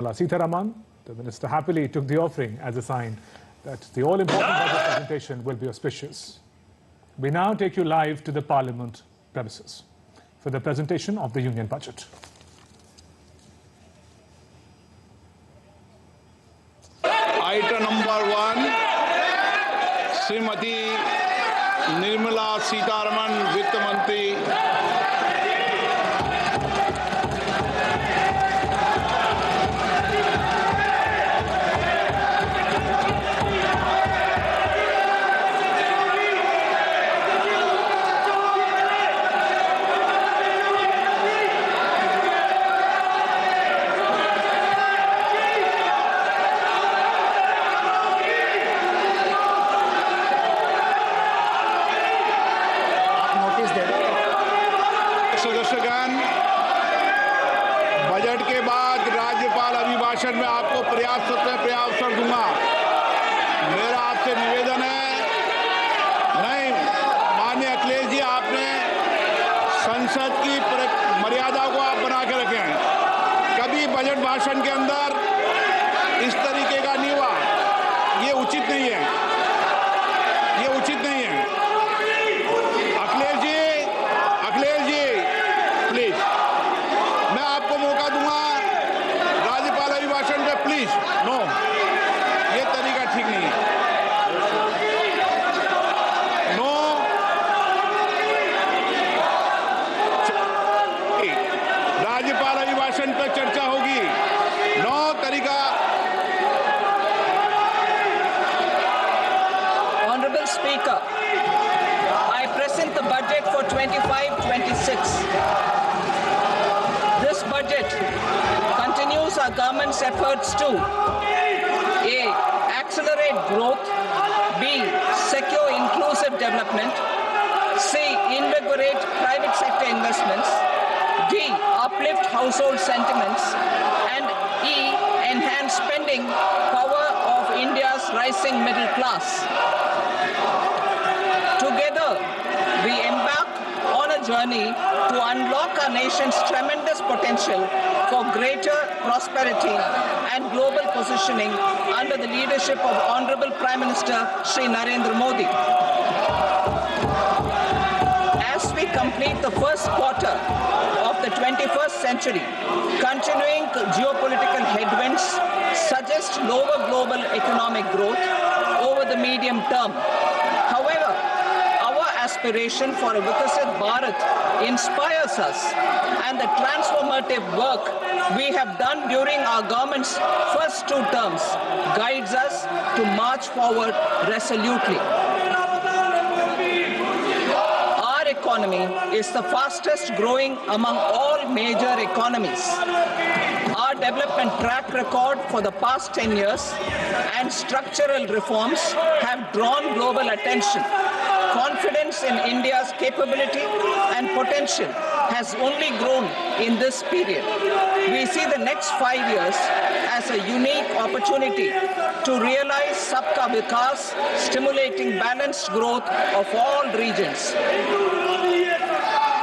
Nirmala Sitharaman, the Minister happily took the offering as a sign that the all-important budget presentation will be auspicious. We now take you live to the Parliament premises for the presentation of the Union Budget. Item number 1, Srimati Nirmala Sitharaman, Vitt Mantri. सदस्यगण, budget के बाद राज्यपाल अभिभाषण में आपको पर्याप्त दूंगा। मेरा आपसे निवेदन है, नहीं माननीय अखिलेश जी, आपने संसद की मर्यादा को आप बना के रखे हैं। कभी बजट भाषण के अंदर इस तरीके का नहीं हुआ, ये उचित नहीं है, ये उचित नहीं है। अखिलेश जी प्लीज, मैं आपको मौका दूंगा राज्यपाल अभिभाषण पे, प्लीज। नो, ये तरीका ठीक नहीं है। नो, राज्यपाल अभिभाषण पर चर्चा होगी। नो तरीका। Honorable Speaker, I present the budget for 25-26. This budget continues our government's efforts to A. Accelerate growth, B. Secure inclusive development, C. Invigorate private sector investments, D. Uplift household sentiments, and E. Enhance spending power of India's rising middle class. Together, we embark on a journey to unlock our nation's tremendous potential for greater prosperity and global positioning under the leadership of Honorable Prime Minister Shri Narendra Modi. As we complete the first quarter of the 21st century, continuing geopolitical headwinds suggest lower global economic growth over the medium term. However, aspiration for a Vikasit Bharat inspires us, and the transformative work we have done during our government's first 2 terms guides us to march forward resolutely. Our economy is the fastest growing among all major economies. Our development track record for the past 10 years and structural reforms have drawn global attention. Confidence in India's capability and potential has only grown in this period. We see the next 5 years as a unique opportunity to realize Sabka Vikas, stimulating balanced growth of all regions.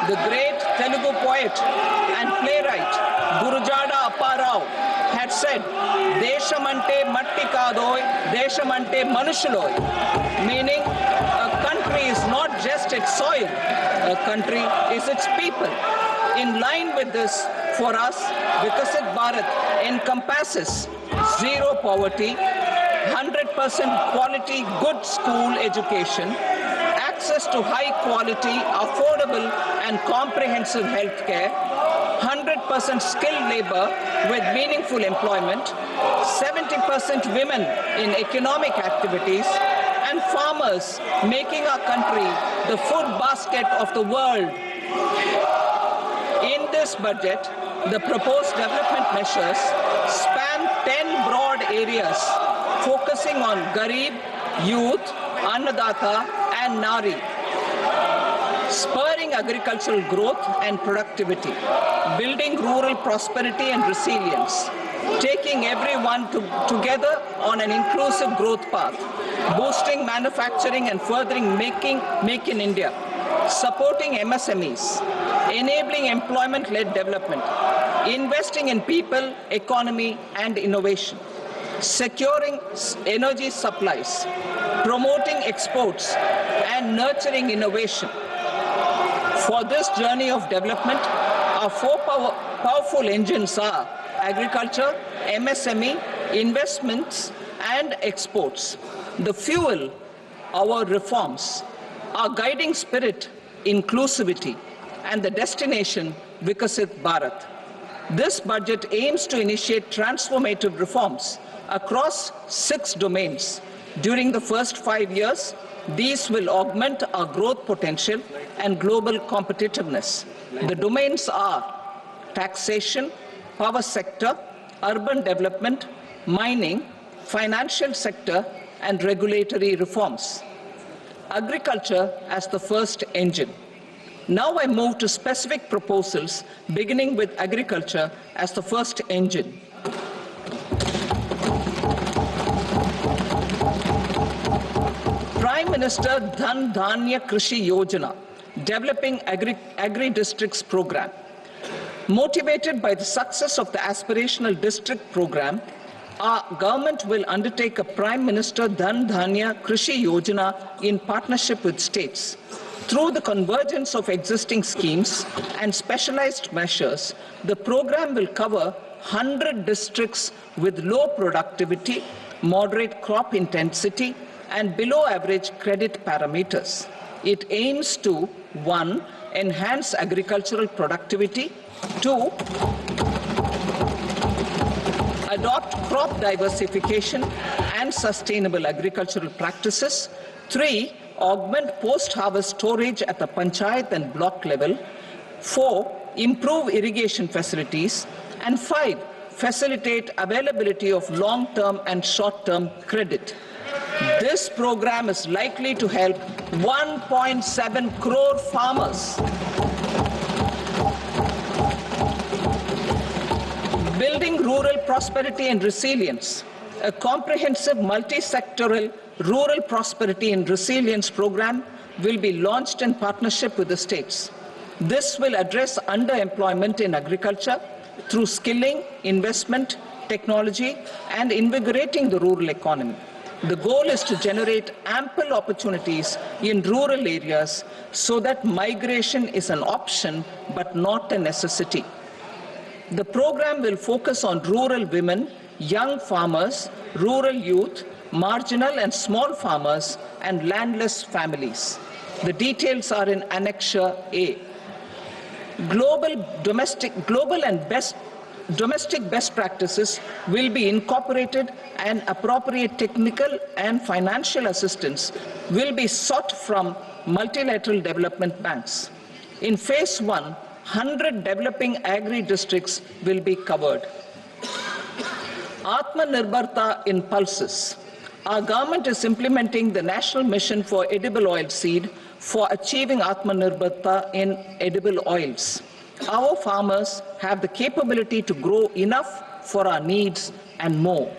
The great Telugu poet and playwright Gurujada Apparao had said, "Deshamante matti kadoy, deshamante manushuloy," meaning a country is not just its soil, a country is its people. In line with this, for us, Vikasit Bharat encompasses zero poverty, 100% quality good school education, access to high quality, affordable and comprehensive health care, 100% skilled labor with meaningful employment, 70% women in economic activities, and farmers making our country the food basket of the world. In this budget, the proposed development measures span 10 broad areas, focusing on Garib, youth, Annadata, and Nari, spurring agricultural growth and productivity, building rural prosperity and resilience, taking everyone together on an inclusive growth path, boosting manufacturing and furthering Make in India, supporting MSMEs, enabling employment-led development, investing in people, economy, and innovation, securing energy supplies, promoting exports, and nurturing innovation. For this journey of development, our four powerful engines are agriculture, MSME, investments, and exports. The fuel, our reforms, our guiding spirit, inclusivity, and the destination, Vikasit Bharat. This budget aims to initiate transformative reforms across 6 domains. During the first 5 years, these will augment our growth potential and global competitiveness. The domains are taxation, power sector, urban development, mining, financial sector, and regulatory reforms. Agriculture as the first engine. Now I move to specific proposals, beginning with agriculture as the first engine. Prime Minister Dhan Dhanya Krishi Yojana, developing agri-districts program. Motivated by the success of the aspirational district program, our government will undertake a Prime Minister Dhan Dhanya Krishi Yojana in partnership with states. Through the convergence of existing schemes and specialized measures, the program will cover 100 districts with low productivity, moderate crop intensity, and below average credit parameters. It aims to 1. Enhance agricultural productivity, 2. Adopt crop diversification and sustainable agricultural practices, 3. Augment post-harvest storage at the panchayat and block level, 4. Improve irrigation facilities, and 5. Facilitate availability of long-term and short-term credit. This program is likely to help 1.7 crore farmers. Building rural prosperity and resilience. A comprehensive multi-sectoral rural prosperity and resilience program will be launched in partnership with the states. This will address underemployment in agriculture through skilling, investment, technology, and invigorating the rural economy. The goal is to generate ample opportunities in rural areas so that migration is an option but not a necessity. The program will focus on rural women, young farmers, rural youth, marginal and small farmers, and landless families. The details are in Annexure A. Domestic best practices will be incorporated, and appropriate technical and financial assistance will be sought from multilateral development banks. In Phase 1, 100 developing agri-districts will be covered. Atmanirbharta in pulses. Our government is implementing the National Mission for Edible Oil Seed for achieving Atmanirbharta in edible oils. Our farmers have the capability to grow enough for our needs and more.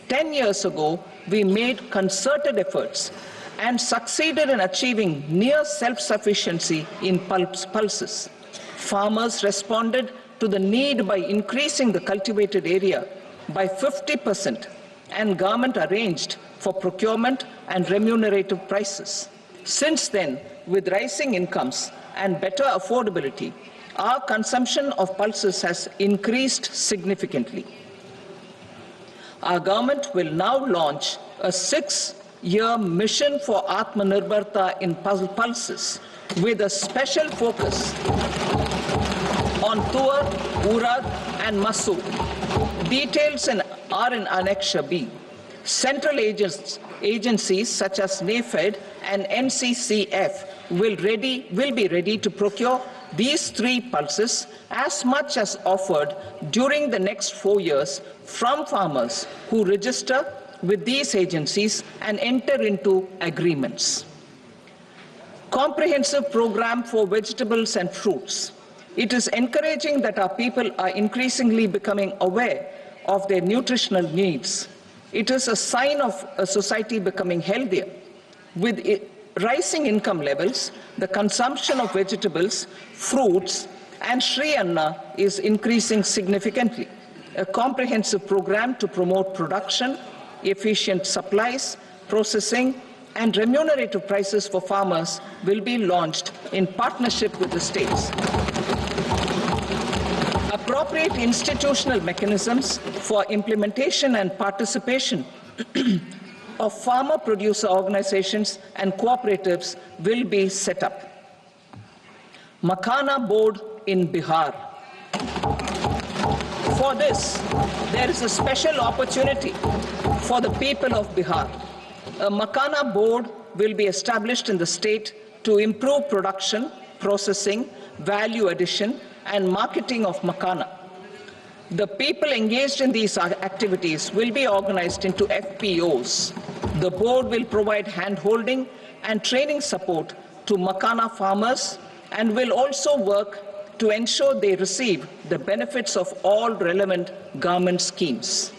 10 years ago, we made concerted efforts and succeeded in achieving near self-sufficiency in pulses. Farmers responded to the need by increasing the cultivated area by 50%, and government arranged for procurement and remunerative prices. Since then, with rising incomes and better affordability, our consumption of pulses has increased significantly. Our government will now launch a 6-year mission for Atmanirbharta in pulses with a special focus on Tuar, Urad, and Masoor. Details are in Annexure B. Central agencies such as NAFED and NCCF will be ready to procure these 3 pulses as much as offered during the next 4 years from farmers who register with these agencies and enter into agreements. Comprehensive program for vegetables and fruits. It is encouraging that our people are increasingly becoming aware of their nutritional needs. It is a sign of a society becoming healthier. With rising income levels, the consumption of vegetables, fruits, and Shri Anna is increasing significantly. A comprehensive program to promote production, efficient supplies, processing, and remunerative prices for farmers will be launched in partnership with the states. Appropriate institutional mechanisms for implementation and participation of farmer-producer organizations and cooperatives will be set up. Makhana Board in Bihar. For this, there is a special opportunity for the people of Bihar. A Makhana Board will be established in the state to improve production, processing, value addition, and marketing of makhana. The people engaged in these activities will be organized into FPOs. The board will provide hand-holding and training support to makhana farmers and will also work to ensure they receive the benefits of all relevant government schemes.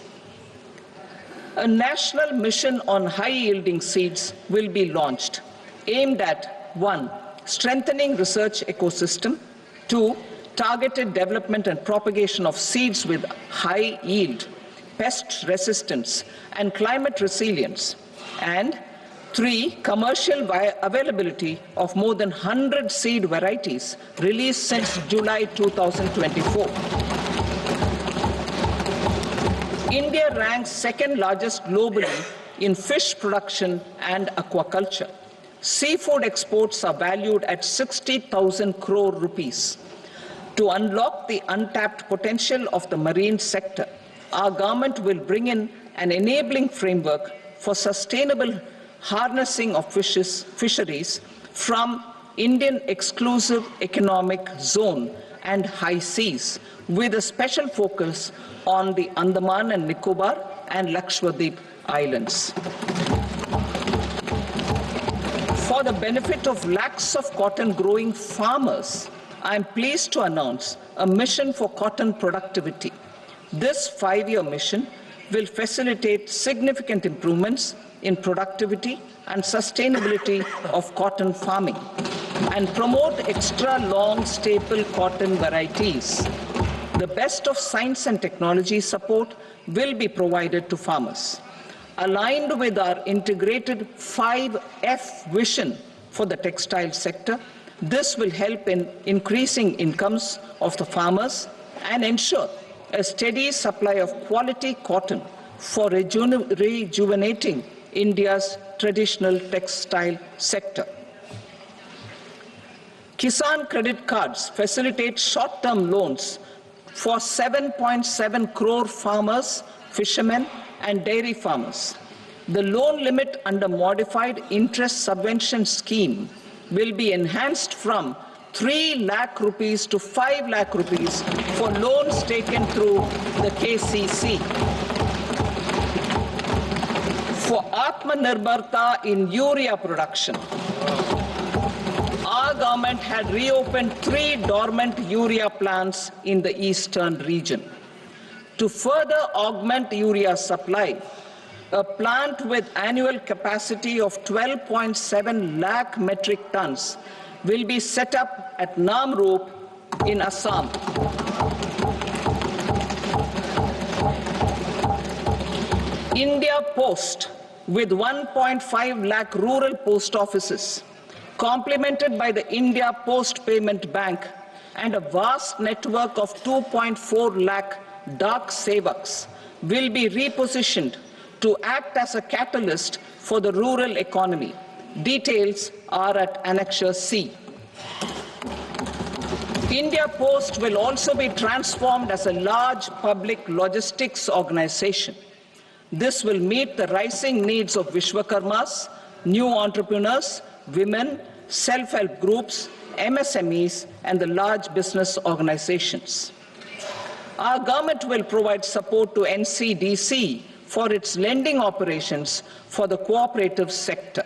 A national mission on high-yielding seeds will be launched, aimed at 1. Strengthening research ecosystem, 2. Targeted development and propagation of seeds with high yield, pest resistance, and climate resilience, and 3. Commercial availability of more than 100 seed varieties released since July 2024. India ranks second largest globally in fish production and aquaculture. Seafood exports are valued at 60,000 crore rupees. To unlock the untapped potential of the marine sector, our government will bring in an enabling framework for sustainable harnessing of fisheries from Indian Exclusive Economic Zone and high seas, with a special focus on the Andaman and Nicobar and Lakshadweep Islands. For the benefit of lakhs of cotton growing farmers, I am pleased to announce a mission for cotton productivity. This 5-year mission will facilitate significant improvements in productivity and sustainability of cotton farming and promote extra long staple cotton varieties. The best of science and technology support will be provided to farmers. Aligned with our integrated 5F vision for the textile sector, this will help in increasing incomes of the farmers and ensure a steady supply of quality cotton for rejuvenating India's traditional textile sector. Kisan credit cards facilitate short-term loans for 7.7 crore farmers, fishermen, and dairy farmers. The loan limit under modified interest subvention scheme will be enhanced from 3 lakh rupees to 5 lakh rupees for loans taken through the KCC. For Atmanirbharta in urea production, our government had reopened 3 dormant urea plants in the eastern region. To further augment urea supply, a plant with annual capacity of 12.7 lakh metric tons will be set up at Namrup in Assam. India Post, with 1.5 lakh rural post offices, complemented by the India Post Payment Bank and a vast network of 2.4 lakh Dak Sevaks, will be repositioned to act as a catalyst for the rural economy. Details are at Annexure C. India Post will also be transformed as a large public logistics organization. This will meet the rising needs of Vishwakarmas, new entrepreneurs, women, self-help groups, MSMEs, and the large business organizations. Our government will provide support to NCDC for its lending operations for the cooperative sector.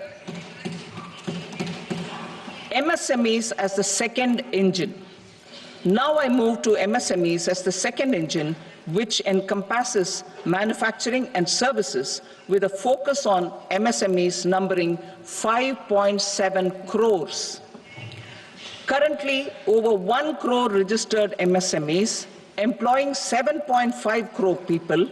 MSMEs as the second engine. Now I move to MSMEs as the second engine, which encompasses manufacturing and services with a focus on MSMEs numbering 5.7 crores. Currently, over 1 crore registered MSMEs, employing 7.5 crore people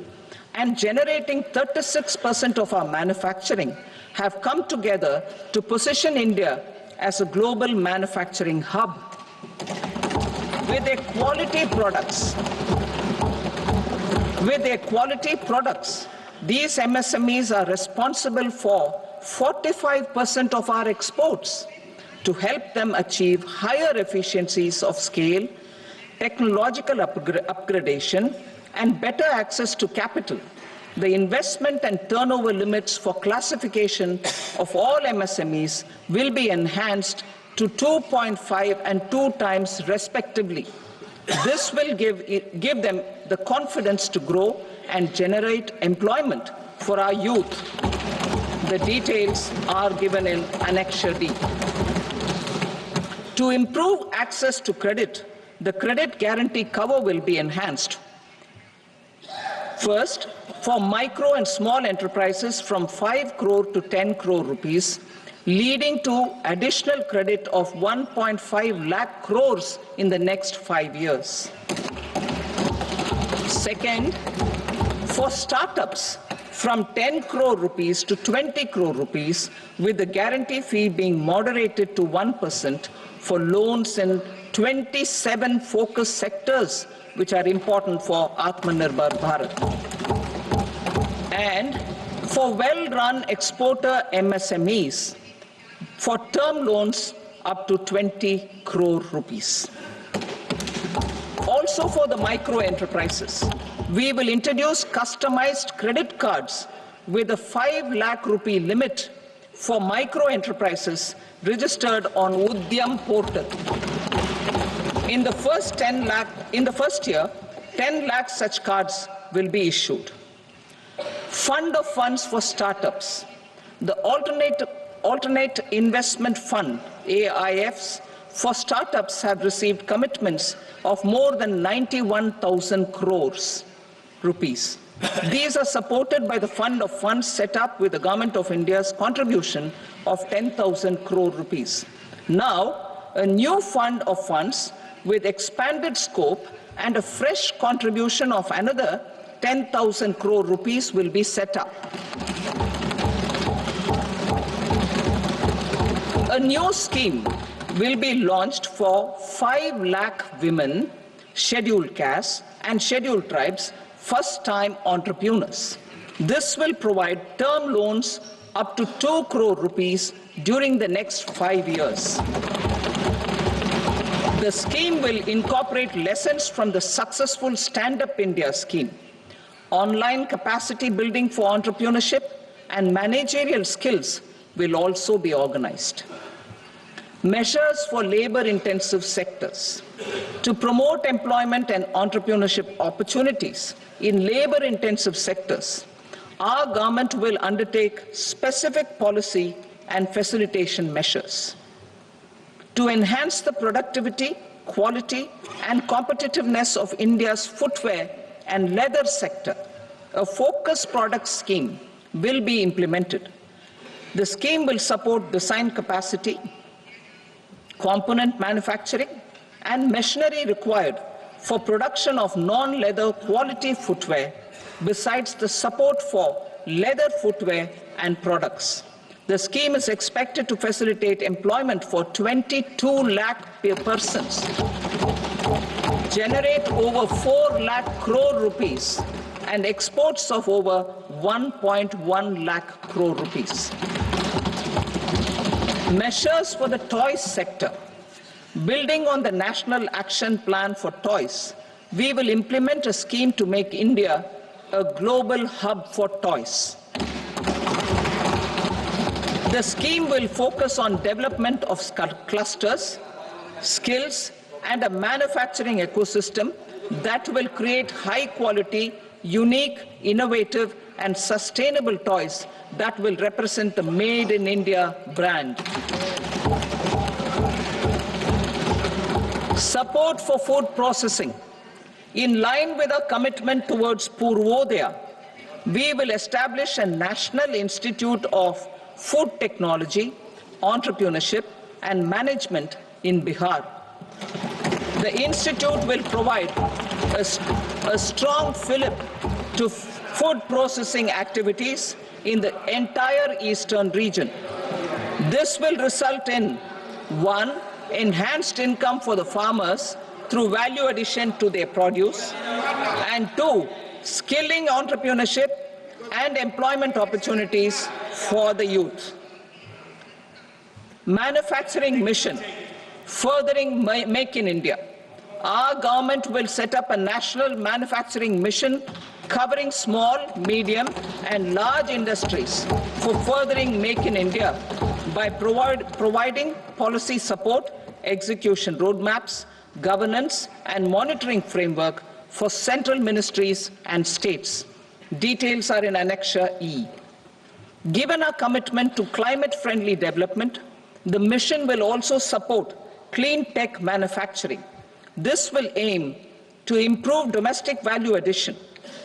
and generating 36% of our manufacturing, have come together to position India as a global manufacturing hub. With their quality products, these MSMEs are responsible for 45% of our exports. To help them achieve higher efficiencies of scale, technological upgradation, and better access to capital, the investment and turnover limits for classification of all MSMEs will be enhanced to 2.5 and 2 times respectively. This will give them the confidence to grow and generate employment for our youth. The details are given in Annexure D. To improve access to credit, the credit guarantee cover will be enhanced. First, for micro and small enterprises from 5 crore to 10 crore rupees, leading to additional credit of 1.5 lakh crores in the next 5 years. Second, for startups from 10 crore rupees to 20 crore rupees, with the guarantee fee being moderated to 1% for loans in 27 focus sectors which are important for Atmanirbhar Bharat. And for well-run exporter MSMEs, for term loans up to 20 crore rupees. Also for the micro enterprises, we will introduce customized credit cards with a 5 lakh rupee limit for micro enterprises registered on Udyam portal. In the first year, 10 lakh such cards will be issued. Fund of funds for startups. The Alternate Investment Fund, AIFs, for startups have received commitments of more than 91,000 crores rupees. These are supported by the fund of funds set up with the Government of India's contribution of 10,000 crore rupees. Now, a new fund of funds with expanded scope and a fresh contribution of another 10,000 crore rupees will be set up. A new scheme will be launched for 5 lakh women, scheduled castes and scheduled tribes, first-time entrepreneurs. This will provide term loans up to 2 crore rupees during the next 5 years. The scheme will incorporate lessons from the successful Stand Up India scheme. Online capacity building for entrepreneurship and managerial skills will also be organized. Measures for labor-intensive sectors. To promote employment and entrepreneurship opportunities in labor-intensive sectors, our government will undertake specific policy and facilitation measures. To enhance the productivity, quality, and competitiveness of India's footwear and leather sector, a focused product scheme will be implemented. The scheme will support design capacity, component manufacturing, and machinery required for production of non-leather quality footwear, besides the support for leather footwear and products. The scheme is expected to facilitate employment for 22 lakh persons, generate over 4 lakh crore rupees, and exports of over 1.1 lakh crore rupees. Measures for the toys sector. Building on the National Action Plan for Toys, we will implement a scheme to make India a global hub for toys. The scheme will focus on development of clusters, skills, and a manufacturing ecosystem that will create high-quality, unique, innovative, and sustainable toys that will represent the Made in India brand. Support for food processing. In line with our commitment towards Purvodaya, we will establish a National Institute of Food Technology, Entrepreneurship, and Management in Bihar. The institute will provide a strong fillip to food processing activities in the entire eastern region. This will result in 1. Enhanced income for the farmers through value addition to their produce, and 2. Skilling entrepreneurship and employment opportunities for the youth. Manufacturing mission, furthering Make in India. Our government will set up a national manufacturing mission covering small, medium and large industries for furthering Make in India by providing policy support, execution roadmaps, governance and monitoring framework for central ministries and states. Details are in Annexure E. Given our commitment to climate-friendly development, the mission will also support clean tech manufacturing. This will aim to improve domestic value addition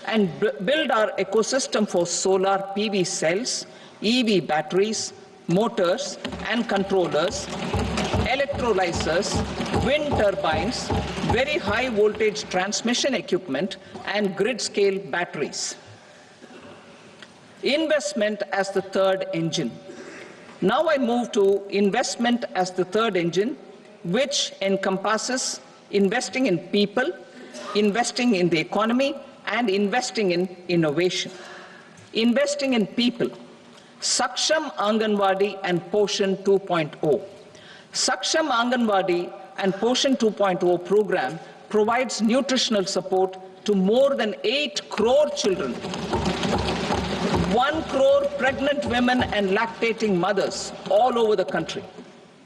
and build our ecosystem for solar PV cells, EV batteries, motors and controllers, electrolyzers, wind turbines, very high voltage transmission equipment and grid-scale batteries. Investment as the third engine. Now I move to investment as the third engine, which encompasses investing in people, investing in the economy, and investing in innovation. Investing in people. Saksham Anganwadi and Poshan 2.0. Saksham Anganwadi and Poshan 2.0 program provides nutritional support to more than 8 crore children, 1 crore pregnant women and lactating mothers all over the country,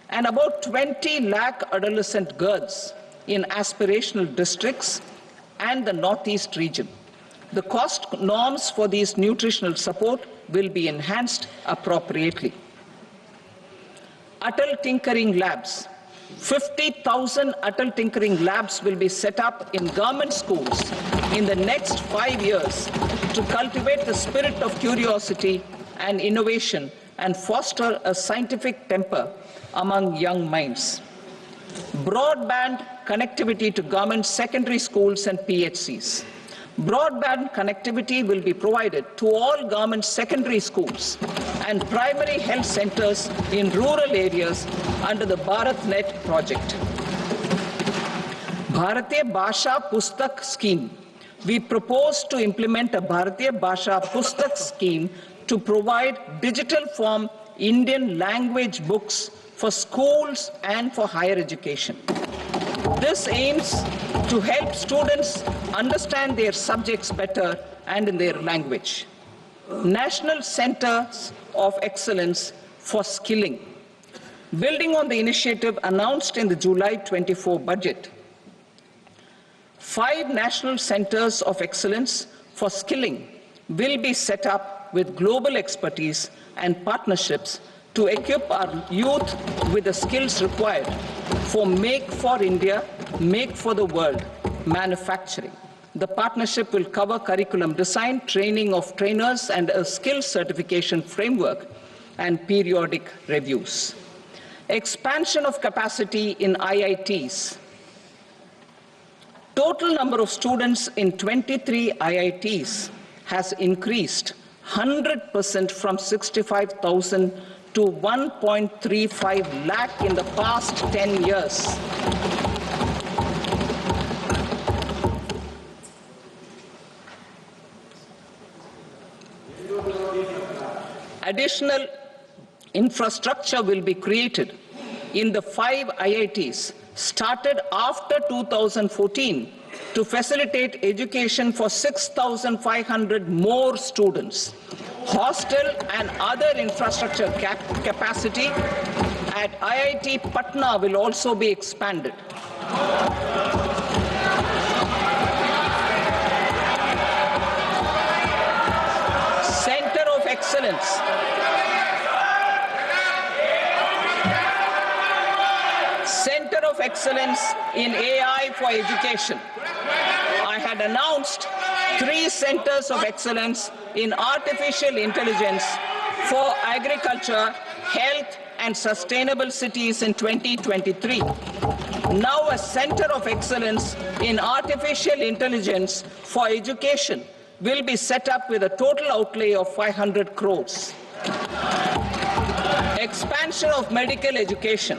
and about 20 lakh adolescent girls in aspirational districts and the Northeast region. The cost norms for these nutritional support will be enhanced appropriately. Atal Tinkering Labs. 50,000 Atal Tinkering Labs will be set up in government schools in the next 5 years to cultivate the spirit of curiosity and innovation and foster a scientific temper among young minds. Broadband connectivity to government secondary schools and PHCs. Broadband connectivity will be provided to all government secondary schools and primary health centers in rural areas under the BharatNet project. Bharatiya Bhasha Pustak Scheme. We propose to implement a Bharatiya Bhasha Pustak scheme to provide digital form Indian language books for schools and for higher education. This aims to help students understand their subjects better and in their language. National Centers of Excellence for Skilling. Building on the initiative announced in the July 24 budget, 5 national centers of excellence for skilling will be set up with global expertise and partnerships to equip our youth with the skills required for Make for India, Make for the World manufacturing. The partnership will cover curriculum design, training of trainers, and a skills certification framework and periodic reviews. Expansion of capacity in IITs. Total number of students in 23 IITs has increased 100% from 65,000 to 1.35 lakh in the past 10 years. Additional infrastructure will be created in the 5 IITs started after 2014 to facilitate education for 6,500 more students. Hostel and other infrastructure capacity at IIT Patna will also be expanded. Center of Excellence. Center of Excellence in AI for Education. I had announced 3 centers of excellence in artificial intelligence for agriculture, health and Sustainable Cities in 2023. Now a center of excellence in artificial intelligence for education will be set up with a total outlay of 500 crores. Expansion of medical education.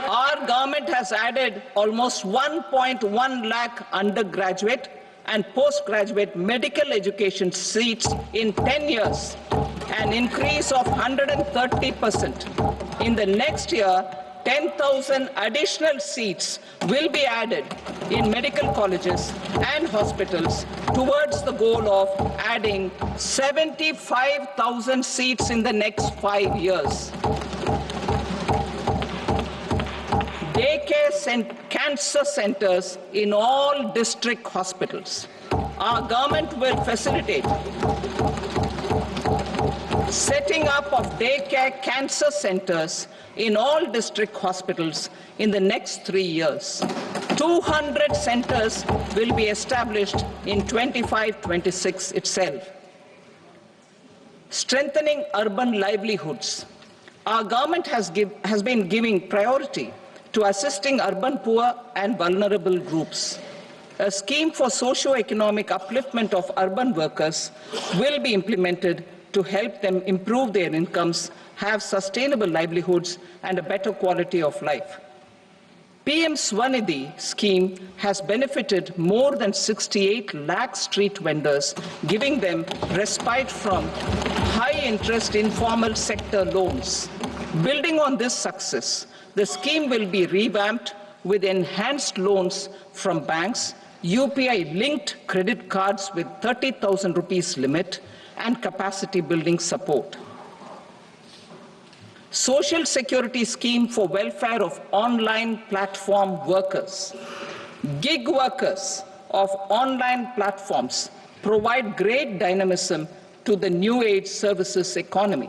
Our government has added almost 1.1 lakh undergraduate and postgraduate medical education seats in 10 years, an increase of 130%. In the next year, 10,000 additional seats will be added in medical colleges and hospitals towards the goal of adding 75,000 seats in the next 5 years. Daycare and cancer centers in all district hospitals. Our government will facilitate setting up of daycare cancer centers in all district hospitals in the next 3 years. 200 centers will be established in 25-26 itself. Strengthening urban livelihoods. Our government has been giving priority to assisting urban poor and vulnerable groups. A scheme for socio-economic upliftment of urban workers will be implemented to help them improve their incomes, have sustainable livelihoods, and a better quality of life. PM Swanidhi scheme has benefited more than 68 lakh street vendors, giving them respite from high-interest informal sector loans. Building on this success, the scheme will be revamped with enhanced loans from banks, UPI-linked credit cards with 30,000 rupees limit, and capacity building support. Social Security scheme for welfare of online platform workers. Gig workers of online platforms provide great dynamism to the new age services economy.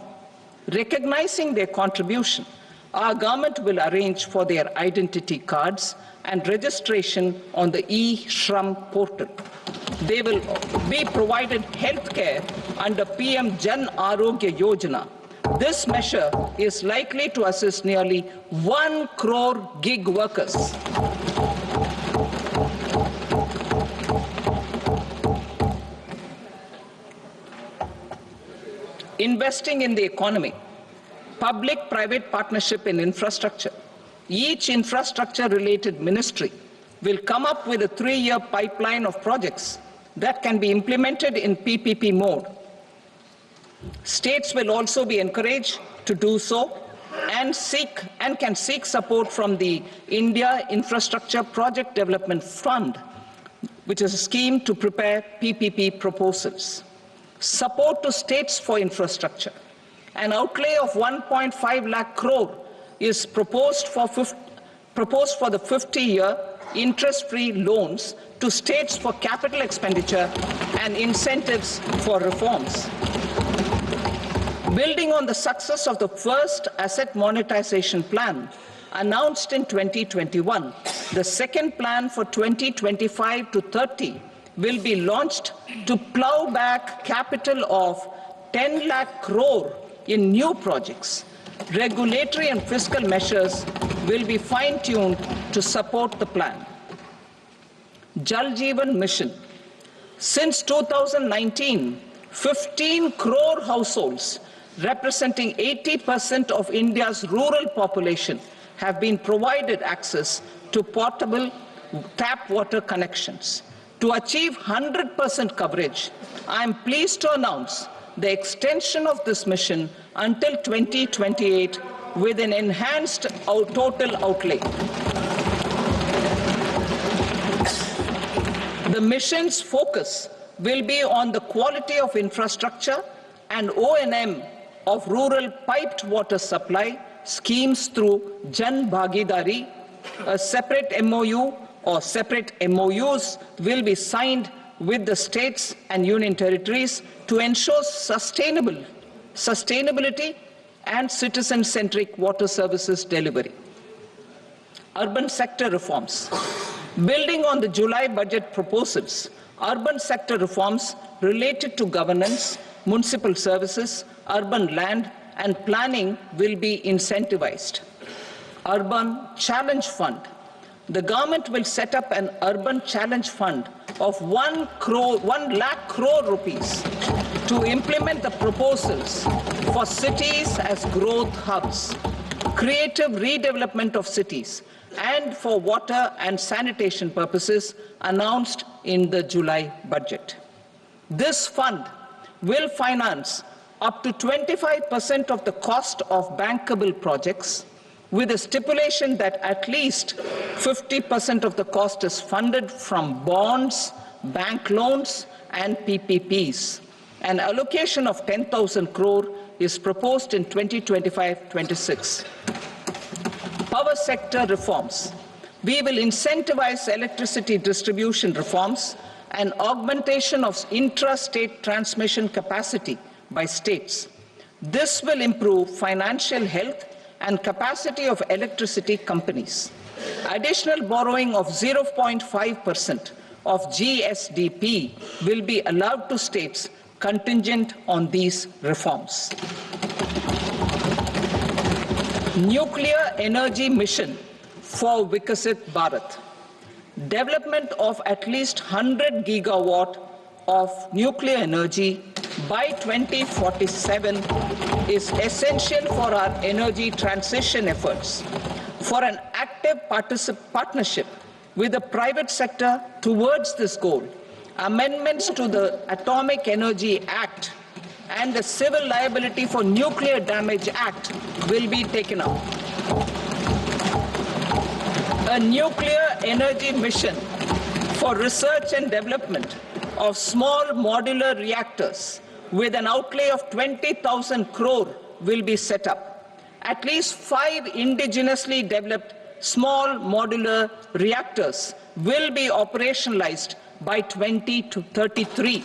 Recognizing their contribution, our government will arrange for their identity cards and registration on the e-Shram portal. They will be provided health care under PM Jan Arogya Yojana. This measure is likely to assist nearly 1 crore gig workers. Investing in the economy. Public-private partnership in infrastructure. Each infrastructure-related ministry will come up with a 3-year pipeline of projects that can be implemented in PPP mode. States will also be encouraged to do so and can seek support from the India Infrastructure Project Development Fund, which is a scheme to prepare PPP proposals. Support to states for infrastructure. An outlay of 1.5 lakh crore is proposed for the 50-year interest-free loans to states for capital expenditure and incentives for reforms. Building on the success of the first asset monetization plan announced in 2021, the second plan for 2025 to 30 will be launched to plow back capital of 10 lakh crore in new projects. Regulatory and fiscal measures will be fine-tuned to support the plan. Jal Jeevan Mission. Since 2019, 15 crore households, representing 80% of India's rural population, have been provided access to portable tap water connections. To achieve 100% coverage, I am pleased to announce the extension of this mission until 2028 with an enhanced total outlay. The mission's focus will be on the quality of infrastructure and O&M of rural piped water supply schemes through Jan Bhagidari. A separate MOU or separate MOUs will be signed with the states and union territories to ensure sustainability and citizen-centric water services delivery. Urban sector reforms. Building on the July budget proposals, urban sector reforms related to governance, municipal services, urban land, and planning will be incentivized. Urban Challenge Fund. The government will set up an Urban Challenge Fund of 1 lakh crore rupees to implement the proposals for cities as growth hubs, creative redevelopment of cities, and for water and sanitation purposes announced in the July budget. This fund will finance up to 25% of the cost of bankable projects, with a stipulation that at least 50% of the cost is funded from bonds, bank loans, and PPPs. An allocation of 10,000 crore is proposed in 2025-26. Power sector reforms. We will incentivize electricity distribution reforms and augmentation of intra-state transmission capacity by states. This will improve financial health and capacity of electricity companies. Additional borrowing of 0.5% of GSDP will be allowed to states contingent on these reforms. Nuclear energy mission for Vikasit Bharat. Development of at least 100 gigawatt of nuclear energy by 2047 is essential for our energy transition efforts. For an active partnership with the private sector towards this goal, amendments to the Atomic Energy Act and the Civil Liability for Nuclear Damage Act will be taken up. A nuclear energy mission for research and development of small modular reactors with an outlay of 20,000 crore will be set up. At least 5 indigenously developed small modular reactors will be operationalized by 2033.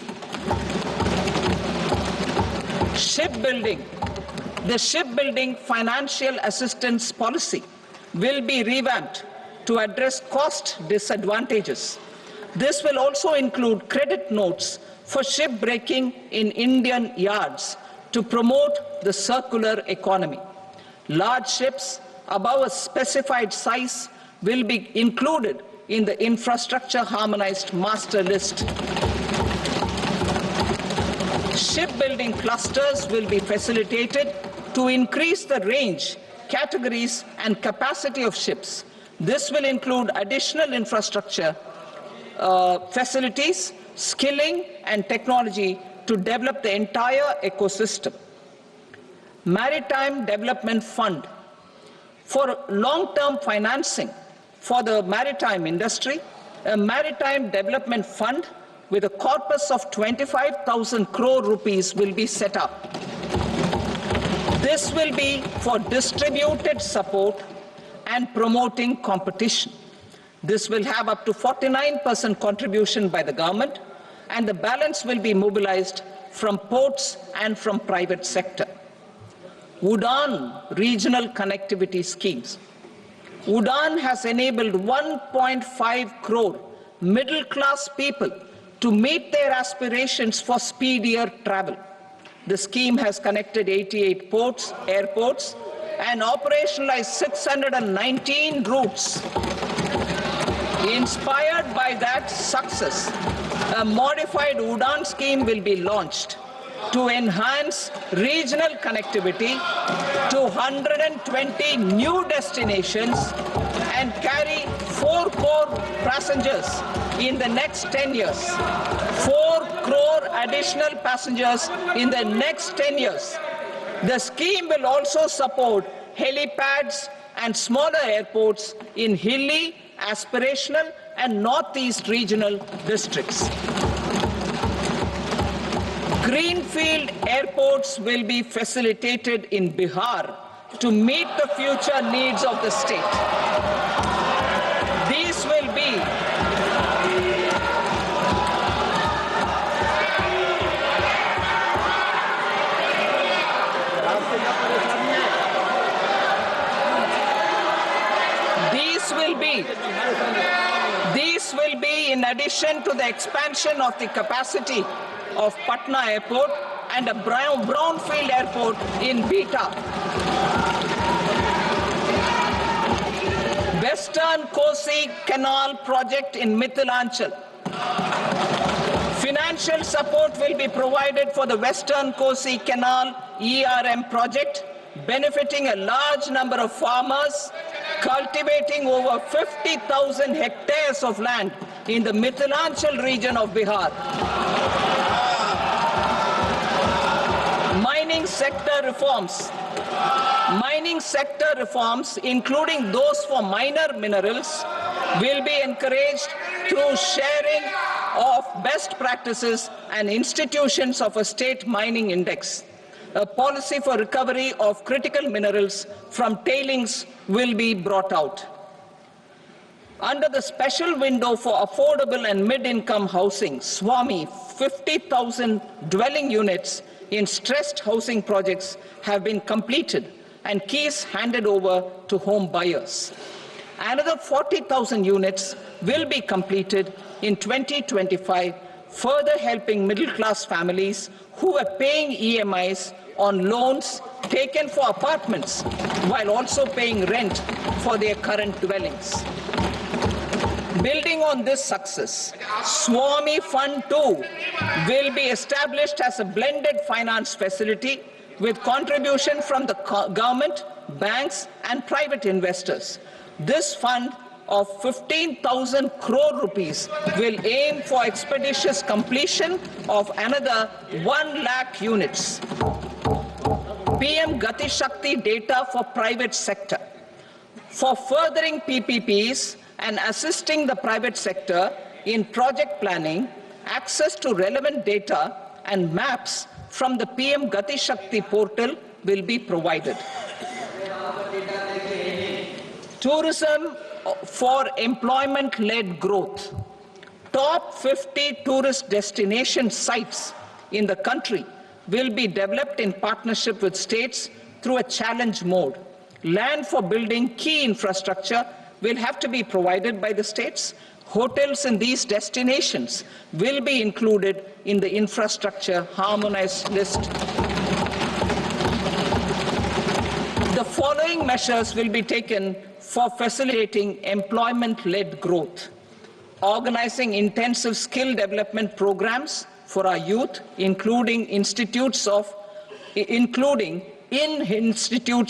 Shipbuilding. The shipbuilding financial assistance policy will be revamped to address cost disadvantages. This will also include credit notes for shipbreaking in Indian yards to promote the circular economy. Large ships above a specified size will be included in the infrastructure harmonized master list. Shipbuilding clusters will be facilitated to increase the range, categories, and capacity of ships. This will include additional infrastructure, facilities, skilling, and technology to develop the entire ecosystem. Maritime Development Fund. For long-term financing for the maritime industry, a Maritime Development Fund with a corpus of 25,000 crore rupees will be set up. This will be for distributed support and promoting competition. This will have up to 49% contribution by the government, and the balance will be mobilized from ports and from private sector. UDAN regional connectivity schemes. UDAN has enabled 1.5 crore middle-class people to meet their aspirations for speedier travel. The scheme has connected 88 ports, airports, and operationalized 619 routes. Inspired by that success, a modified UDAN scheme will be launched to enhance regional connectivity to 120 new destinations and carry 4 crore passengers in the next 10 years. 4 crore additional passengers in the next 10 years. The scheme will also support helipads and smaller airports in hilly, aspirational, and northeast regional districts. Greenfield airports will be facilitated in Bihar to meet the future needs of the state. These will be in addition to the expansion of the capacity of Patna Airport and a brownfield airport in Beta. Western Kosi Canal project in Mithilanchal. Financial support will be provided for the Western Kosi Canal ERM project, benefiting a large number of farmers, cultivating over 50,000 hectares of land in the Mithilanchal region of Bihar. Mining sector reforms. Mining sector reforms, including those for minor minerals, will be encouraged through sharing of best practices and institutions of a state mining index. A policy for recovery of critical minerals from tailings will be brought out. Under the special window for affordable and mid-income housing, SWAMI, 50,000 dwelling units in stressed housing projects have been completed and keys handed over to home buyers. Another 40,000 units will be completed in 2025, further helping middle-class families who are paying EMIs on loans taken for apartments while also paying rent for their current dwellings. Building on this success, SWAMI Fund 2 will be established as a blended finance facility with contribution from the government, banks, and private investors. This fund of 15,000 crore rupees will aim for expeditious completion of another 1 lakh units. PM Gati Shakti data for private sector. For furthering PPPs and assisting the private sector in project planning, access to relevant data and maps from the PM Gati Shakti portal will be provided. Tourism for employment-led growth. Top 50 tourist destination sites in the country will be developed in partnership with states through a challenge mode. Land for building key infrastructure will have to be provided by the states. Hotels in these destinations will be included in the infrastructure harmonized list. The following measures will be taken for facilitating employment-led growth. Organizing intensive skill development programs for our youth, including in institutes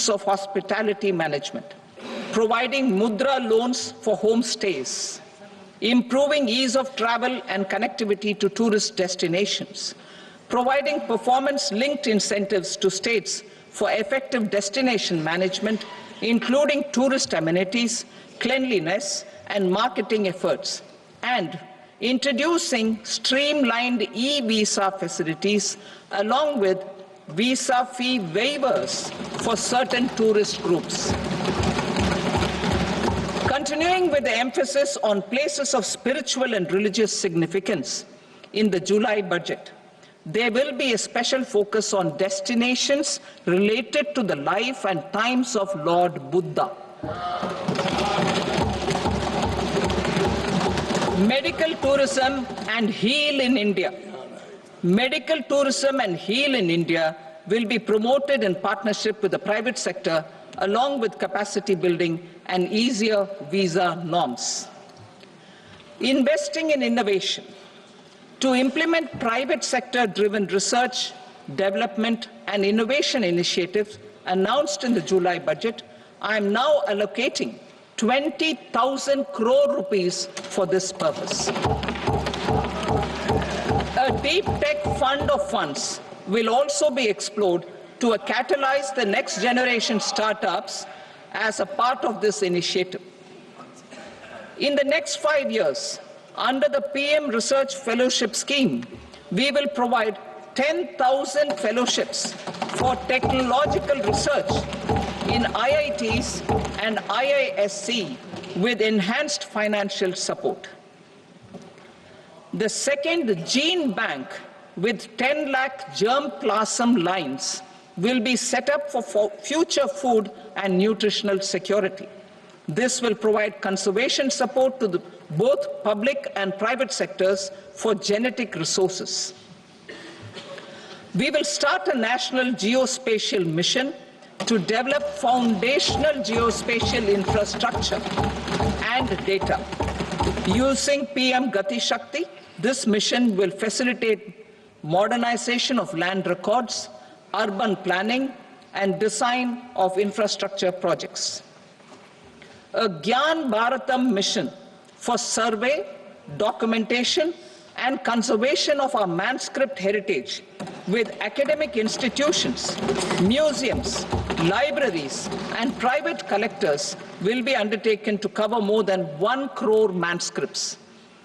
of hospitality management. Providing mudra loans for homestays. Improving ease of travel and connectivity to tourist destinations. Providing performance-linked incentives to states for effective destination management, including tourist amenities, cleanliness, and marketing efforts. And introducing streamlined e-visa facilities along with visa fee waivers for certain tourist groups. Continuing with the emphasis on places of spiritual and religious significance in the July budget, there will be a special focus on destinations related to the life and times of Lord Buddha. Medical tourism and heal in India. Medical tourism and heal in India will be promoted in partnership with the private sector along with capacity building and easier visa norms. Investing in innovation. To implement private sector-driven research, development, and innovation initiatives announced in the July budget, I am now allocating 20,000 crore rupees for this purpose. A deep tech fund of funds will also be explored to catalyze the next generation startups as a part of this initiative. In the next 5 years, under the PM Research Fellowship Scheme, we will provide 10,000 fellowships for technological research in IITs and IISc with enhanced financial support. The second gene bank with 10 lakh germplasm lines will be set up for future food and nutritional security. This will provide conservation support to both public and private sectors for genetic resources. We will start a national geospatial mission to develop foundational geospatial infrastructure and data. Using PM Gati Shakti, this mission will facilitate modernization of land records, urban planning, and design of infrastructure projects. A Gyan Bharatam mission for survey, documentation, and conservation of our manuscript heritage with academic institutions, museums, libraries, and private collectors will be undertaken to cover more than 1 crore manuscripts.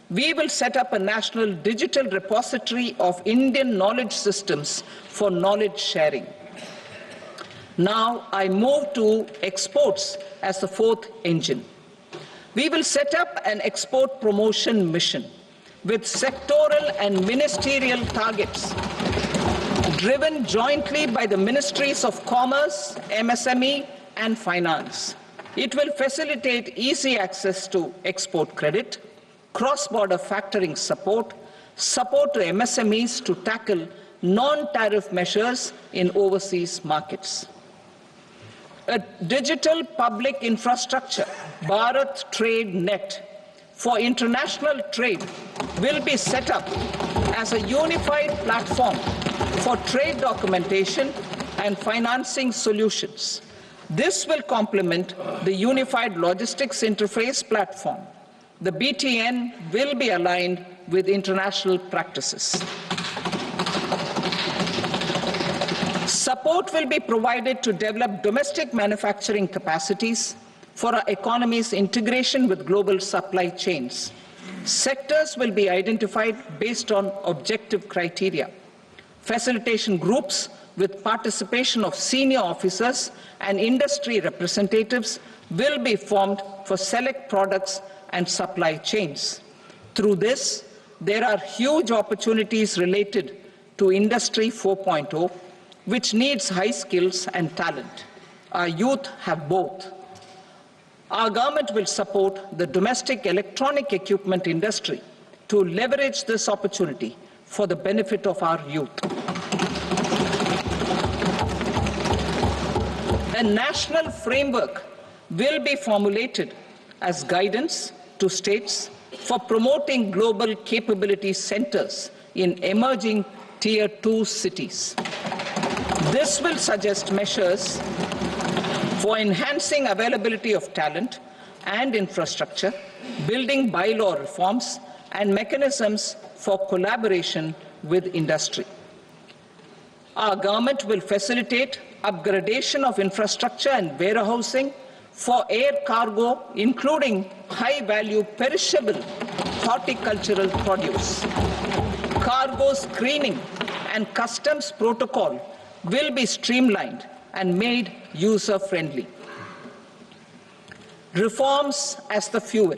We will set up a national digital repository of Indian knowledge systems for knowledge sharing. Now I move to exports as the fourth engine. We will set up an export promotion mission with sectoral and ministerial targets driven jointly by the Ministries of Commerce, MSME, and Finance. It will facilitate easy access to export credit, cross-border factoring support, support to MSMEs to tackle non-tariff measures in overseas markets. A digital public infrastructure, Bharat Trade Net, for international trade will be set up as a unified platform for trade documentation and financing solutions. This will complement the Unified Logistics Interface platform. The BTN will be aligned with international practices. Support will be provided to develop domestic manufacturing capacities for our economy's integration with global supply chains. Sectors will be identified based on objective criteria. Facilitation groups with participation of senior officers and industry representatives will be formed for select products and supply chains. Through this, there are huge opportunities related to Industry 4.0, which needs high skills and talent. Our youth have both. Our government will support the domestic electronic equipment industry to leverage this opportunity for the benefit of our youth. A national framework will be formulated as guidance to states for promoting global capability centers in emerging Tier 2 cities. This will suggest measures for enhancing availability of talent and infrastructure, building bylaw reforms, and mechanisms for collaboration with industry. Our government will facilitate upgradation of infrastructure and warehousing for air cargo, including high-value perishable horticultural produce. Cargo screening and customs protocol will be streamlined and made user-friendly. Reforms as the fuel.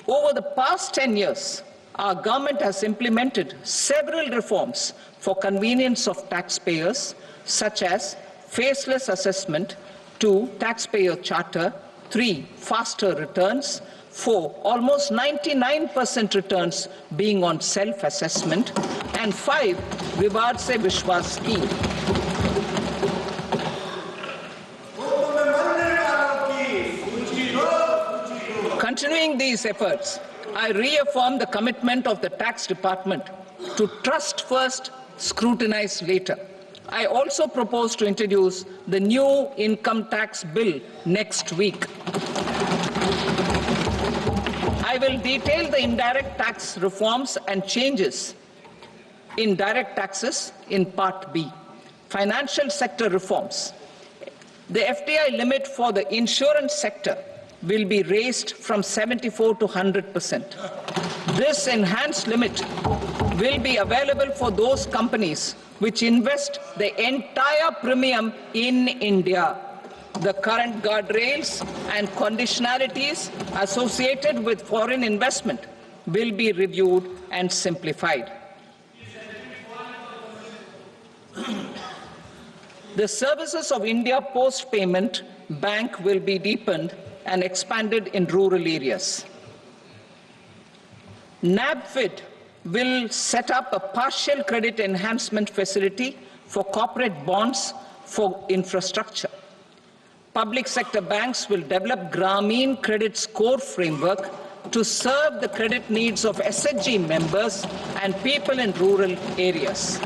Over the past 10 years, our government has implemented several reforms for convenience of taxpayers, such as faceless assessment, 2, taxpayer charter, 3, faster returns, 4, almost 99% returns being on self-assessment, and 5, Vivad Se Vishwas scheme. Continuing these efforts, I reaffirm the commitment of the Tax Department to trust first, scrutinize later. I also propose to introduce the new income tax bill next week. I will detail the indirect tax reforms and changes in direct taxes in Part B. Financial sector reforms. The FDI limit for the insurance sector will be raised from 74 to 100%. This enhanced limit will be available for those companies which invest the entire premium in India. The current guardrails and conditionalities associated with foreign investment will be reviewed and simplified. The services of India Post Payment Bank will be deepened and expanded in rural areas. NABFID will set up a partial credit enhancement facility for corporate bonds for infrastructure. Public sector banks will develop Grameen Credit Score framework to serve the credit needs of SHG members and people in rural areas.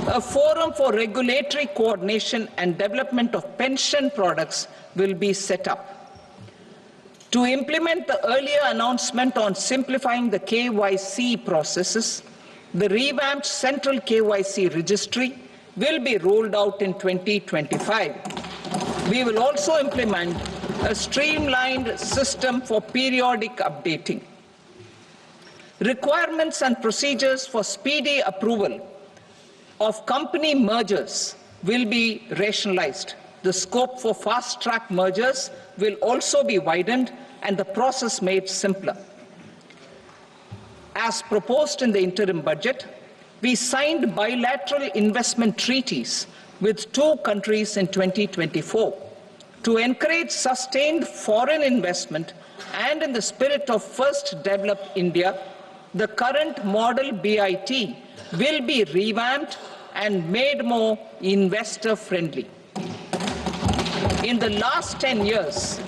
A forum for regulatory coordination and development of pension products will be set up. To implement the earlier announcement on simplifying the KYC processes, the revamped Central KYC Registry will be rolled out in 2025. We will also implement a streamlined system for periodic updating. Requirements and procedures for speedy approval of company mergers will be rationalized. The scope for fast-track mergers will also be widened and the process made simpler. As proposed in the interim budget, we signed bilateral investment treaties with 2 countries in 2024 to encourage sustained foreign investment, and in the spirit of First Develop India, the current model BIT will be revamped and made more investor-friendly. In the last 10 years,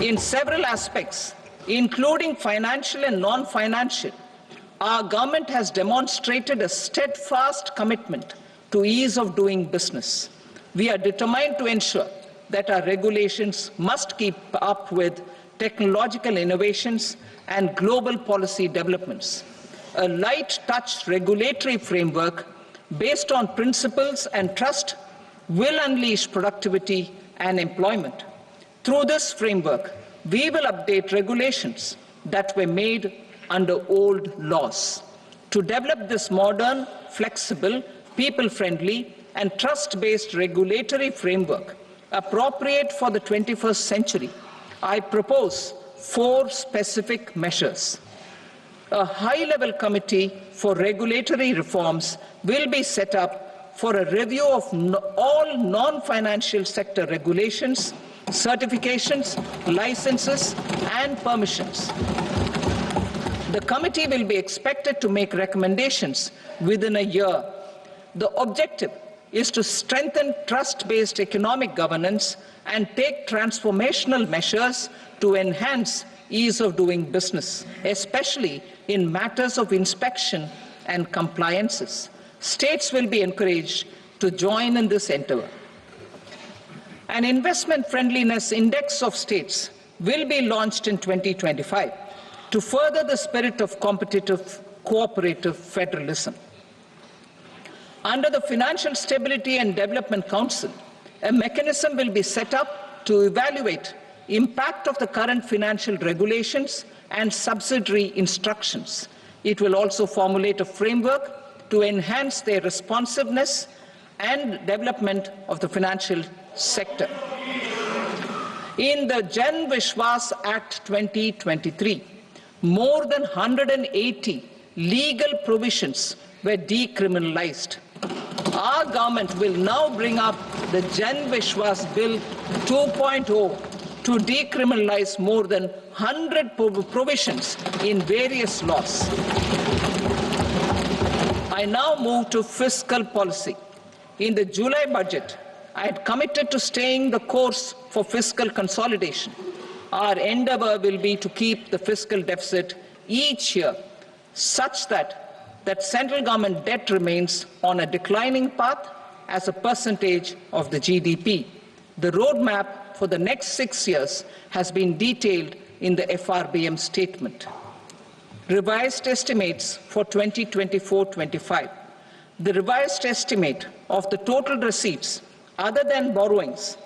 in several aspects, including financial and non-financial, our government has demonstrated a steadfast commitment to ease of doing business. We are determined to ensure that our regulations must keep up with technological innovations and global policy developments. A light-touch regulatory framework based on principles and trust will unleash productivity and employment. Through this framework, we will update regulations that were made under old laws. To develop this modern, flexible, people-friendly, and trust-based regulatory framework appropriate for the 21st century, I propose 4 specific measures. A high-level committee for regulatory reforms will be set up for a review of all non-financial sector regulations, certifications, licenses, and permissions. The committee will be expected to make recommendations within a year. The objective is to strengthen trust-based economic governance and take transformational measures to enhance ease of doing business, especially in matters of inspection and compliances. States will be encouraged to join in this endeavor. An investment friendliness index of states will be launched in 2025 to further the spirit of competitive, cooperative federalism. Under the Financial Stability and Development Council, a mechanism will be set up to evaluate impact of the current financial regulations and subsidiary instructions. It will also formulate a framework to enhance their responsiveness and development of the financial sector. In the Jan Vishwas Act 2023, more than 180 legal provisions were decriminalized. Our government will now bring up the Jan Vishwas Bill 2.0 to decriminalize more than 100 provisions in various laws. I now move to fiscal policy. In the July budget, I had committed to staying the course for fiscal consolidation. Our endeavor will be to keep the fiscal deficit each year such that central government debt remains on a declining path as a percentage of the GDP. The roadmap for the next 6 years has been detailed in the FRBM statement. Revised estimates for 2024-25. The revised estimate of the total receipts other than borrowings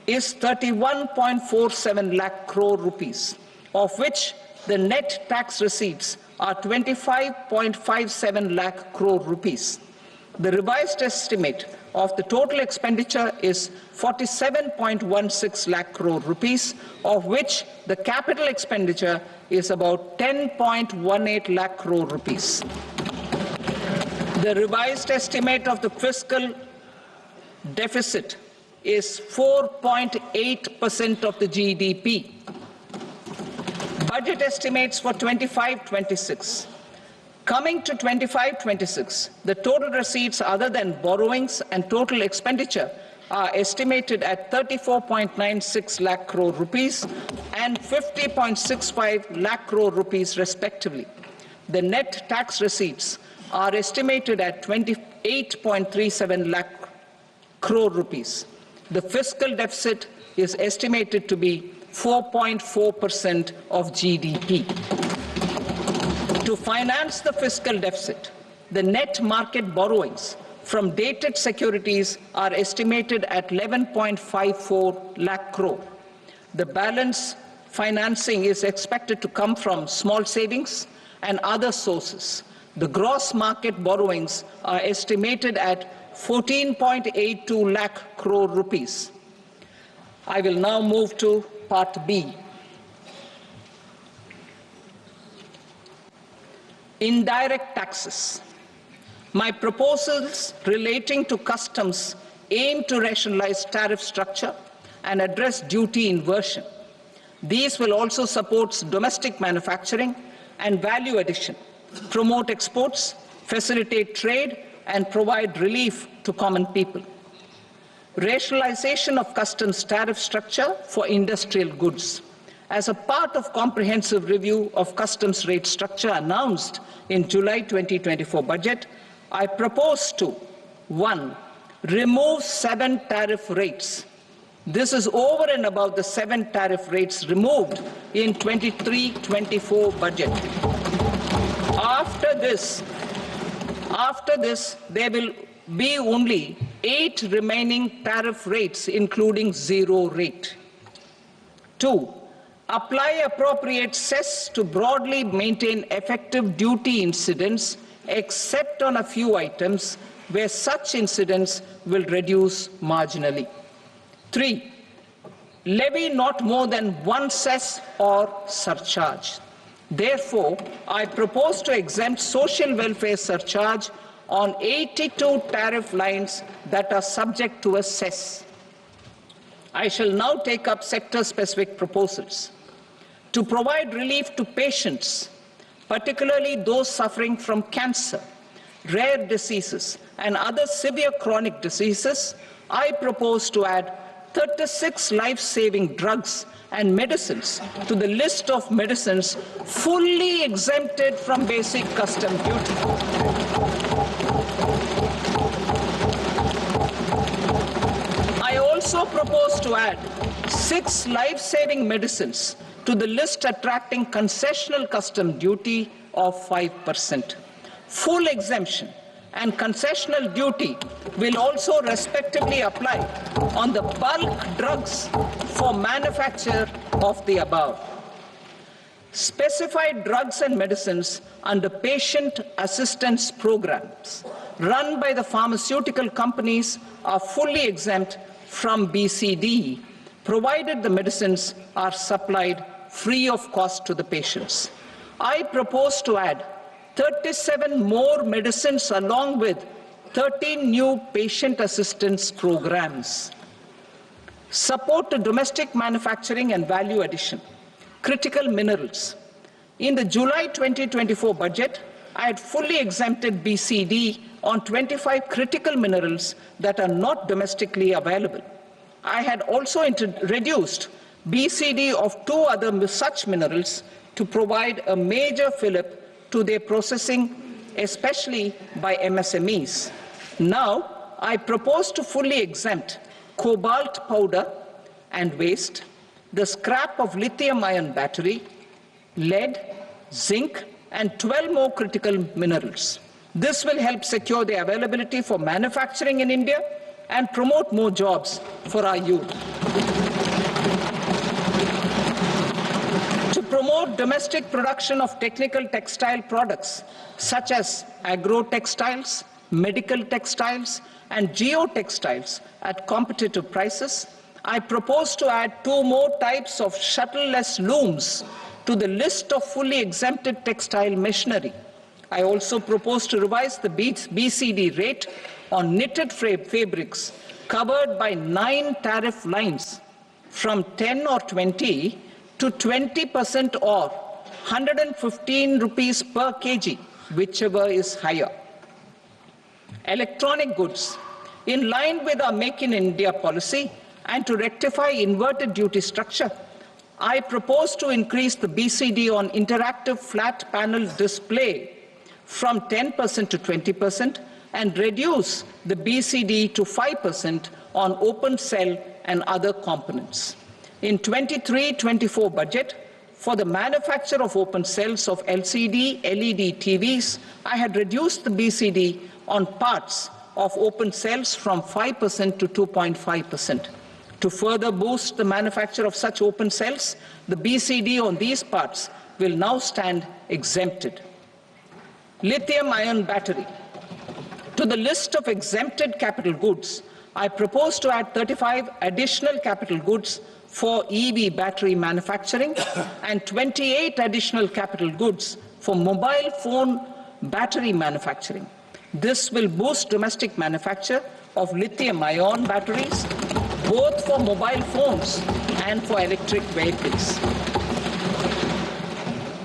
is 31.47 lakh crore rupees, of which the net tax receipts are 25.57 lakh crore rupees. The revised estimate of the total expenditure is 47.16 lakh crore rupees, of which the capital expenditure is about 10.18 lakh crore rupees. The revised estimate of the fiscal deficit is 4.8% of the GDP. Budget estimates for 25-26. Coming to 25-26, the total receipts other than borrowings and total expenditure are estimated at 34.96 lakh crore rupees and 50.65 lakh crore rupees respectively. The net tax receipts are estimated at 28.37 lakh crore rupees. The fiscal deficit is estimated to be 4.4% of GDP. To finance the fiscal deficit, the net market borrowings from dated securities are estimated at 11.54 lakh crore. The balance financing is expected to come from small savings and other sources. The gross market borrowings are estimated at 14.82 lakh crore rupees. I will now move to Part B. Indirect taxes. My proposals relating to customs aim to rationalize tariff structure and address duty inversion. These will also support domestic manufacturing and value addition, promote exports, facilitate trade, and provide relief to common people. Rationalization of customs tariff structure for industrial goods. As a part of comprehensive review of customs rate structure announced in July 2024 budget, I propose to 1. Remove 7 tariff rates. This is over and above the 7 tariff rates removed in 23-24 budget. After this, there will be only 8 remaining tariff rates, including 0 rate. 2. Apply appropriate cess to broadly maintain effective duty incidence, except on a few items where such incidence will reduce marginally. 3. Levy not more than 1 cess or surcharge. Therefore, I propose to exempt social welfare surcharge on 82 tariff lines that are subject to a cess. I shall now take up sector-specific proposals. To provide relief to patients, particularly those suffering from cancer, rare diseases, and other severe chronic diseases, I propose to add 36 life-saving drugs and medicines to the list of medicines fully exempted from basic custom duty. I also propose to add 6 life-saving medicines to the list attracting concessional custom duty of 5%. Full exemption and concessional duty will also respectively apply on the bulk drugs for manufacture of the above. Specified drugs and medicines under patient assistance programs run by the pharmaceutical companies are fully exempt from BCD, provided the medicines are supplied free of cost to the patients. I propose to add 37 more medicines along with 13 new patient assistance programs. Support to domestic manufacturing and value addition. Critical minerals. In the July 2024 budget, I had fully exempted BCD on 25 critical minerals that are not domestically available. I had also reduced BCD of 2 other such minerals to provide a major fillip to their processing, especially by MSMEs. Now, I propose to fully exempt cobalt powder and waste, the scrap of lithium-ion battery, lead, zinc, and 12 more critical minerals. This will help secure their availability for manufacturing in India and promote more jobs for our youth. To promote domestic production of technical textile products such as agro-textiles, medical textiles, and geotextiles at competitive prices, I propose to add 2 more types of shuttle-less looms to the list of fully exempted textile machinery. I also propose to revise the BCD rate on knitted fabrics covered by 9 tariff lines from 10 or 20 to 20% or 115 rupees per kg whichever is higher. Electronic goods. In line with our Make in India policy and to rectify inverted duty structure, I propose to increase the BCD on interactive flat panel display from 10% to 20% and reduce the BCD to 5% on open cell and other components. In 23-24 budget, for the manufacture of open cells of LCD, LED TVs, I had reduced the BCD on parts of open cells from 5% to 2.5%. To further boost the manufacture of such open cells, the BCD on these parts will now stand exempted. Lithium-ion battery. To the list of exempted capital goods, I propose to add 35 additional capital goods for EV battery manufacturing and 28 additional capital goods for mobile phone battery manufacturing. This will boost domestic manufacture of lithium-ion batteries, both for mobile phones and for electric vehicles.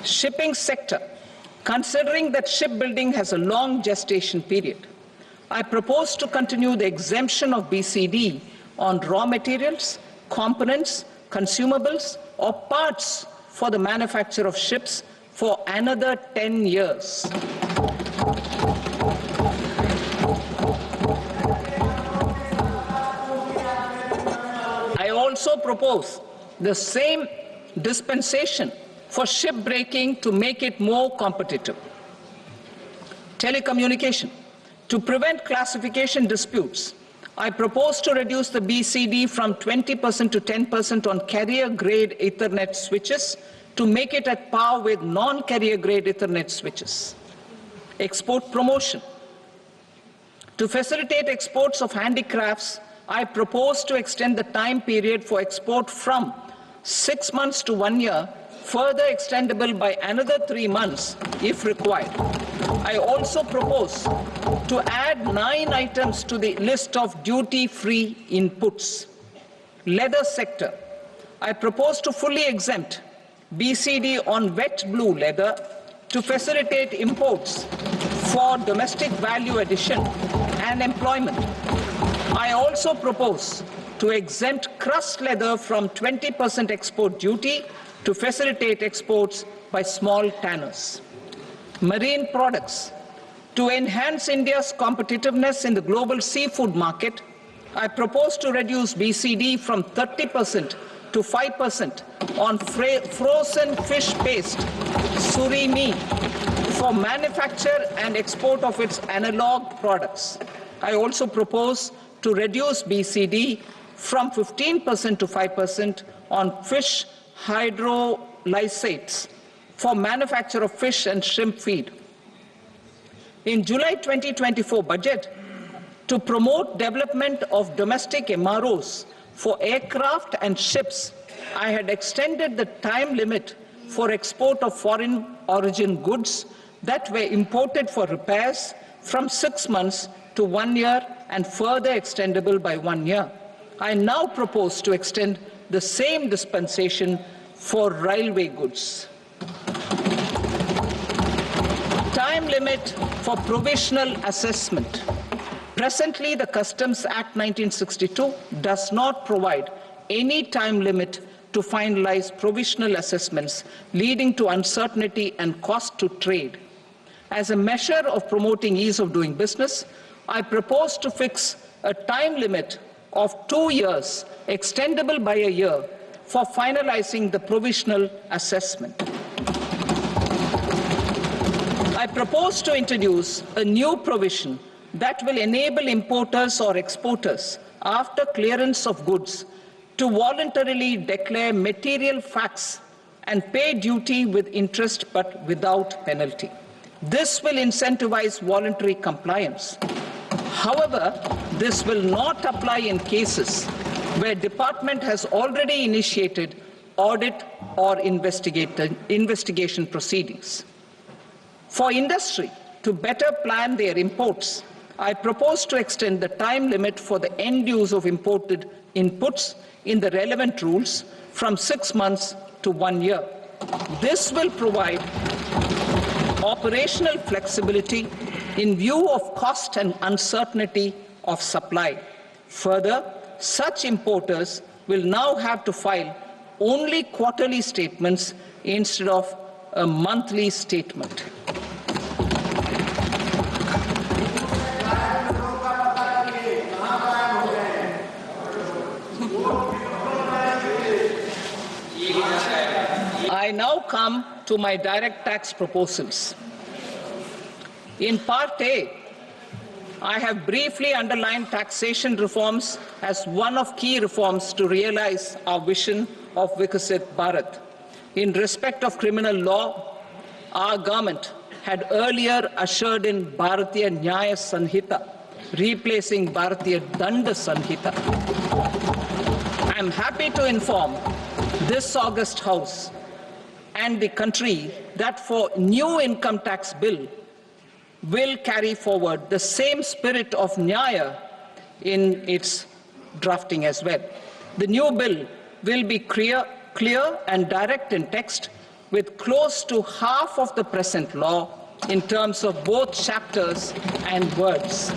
Shipping sector. Considering that shipbuilding has a long gestation period, I propose to continue the exemption of BCD on raw materials, components, consumables, or parts for the manufacture of ships for another 10 years. I also propose the same dispensation for shipbreaking to make it more competitive. Telecommunication. To prevent classification disputes, I propose to reduce the BCD from 20% to 10% on carrier-grade Ethernet switches to make it at par with non-carrier-grade Ethernet switches. Export promotion. To facilitate exports of handicrafts, I propose to extend the time period for export from 6 months to 1 year, further extendable by another 3 months if required. I also propose to add 9 items to the list of duty-free inputs. Leather sector. I propose to fully exempt BCD on wet blue leather to facilitate imports for domestic value addition and employment. I also propose to exempt crust leather from 20% export duty to facilitate exports by small tanners. Marine products. To enhance India's competitiveness in the global seafood market, I propose to reduce BCD from 30% to 5% on frozen fish paste, surimi, for manufacture and export of its analog products. I also propose to reduce BCD from 15% to 5% on fish hydrolysates for manufacture of fish and shrimp feed. In July 2024 budget, to promote development of domestic MROs for aircraft and ships, I had extended the time limit for export of foreign origin goods that were imported for repairs from 6 months to 1 year and further extendable by 1 year. I now propose to extend the same dispensation for railway goods. Time limit for provisional assessment. Presently, the Customs Act 1962 does not provide any time limit to finalize provisional assessments, leading to uncertainty and cost to trade. As a measure of promoting ease of doing business, I propose to fix a time limit of 2 years, extendable by a year, for finalizing the provisional assessment. I propose to introduce a new provision that will enable importers or exporters, after clearance of goods, to voluntarily declare material facts and pay duty with interest but without penalty. This will incentivize voluntary compliance. However, this will not apply in cases where department has already initiated audit or investigation proceedings. For industry to better plan their imports, I propose to extend the time limit for the end use of imported inputs in the relevant rules from 6 months to 1 year. This will provide operational flexibility in view of cost and uncertainty of supply. Further, such importers will now have to file only quarterly statements instead of a monthly statement. I now come to my direct tax proposals. In Part A, I have briefly underlined taxation reforms as one of key reforms to realize our vision of Vikasit Bharat. In respect of criminal law, our government had earlier ushered in Bharatiya Nyaya Sanhita, replacing Bharatiya Danda Sanhita. I am happy to inform this august House and the country that for new income tax bill will carry forward the same spirit of Nyaya in its drafting as well. The new bill will be clear and direct in text, with close to half of the present law in terms of both chapters and words.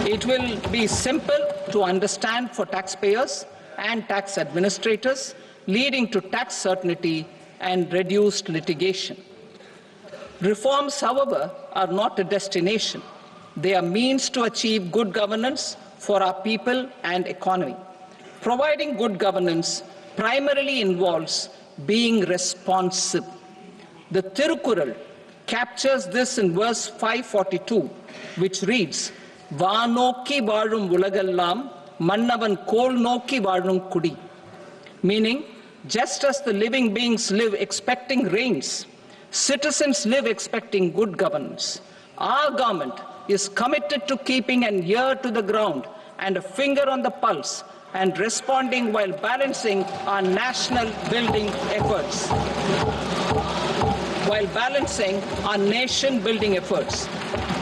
It will be simple to understand for taxpayers and tax administrators, leading to tax certainty and reduced litigation. Reforms, however, are not a destination. They are means to achieve good governance for our people and economy. Providing good governance primarily involves being responsive. The Tirukural captures this in verse 542, which reads, "Vaanokki vaazhum ulagallam, mannavan kol nokki vaazhum kudi," meaning, just as the living beings live expecting rains, citizens live expecting good governance. Our government is committed to keeping an ear to the ground and a finger on the pulse and responding while balancing our national building efforts.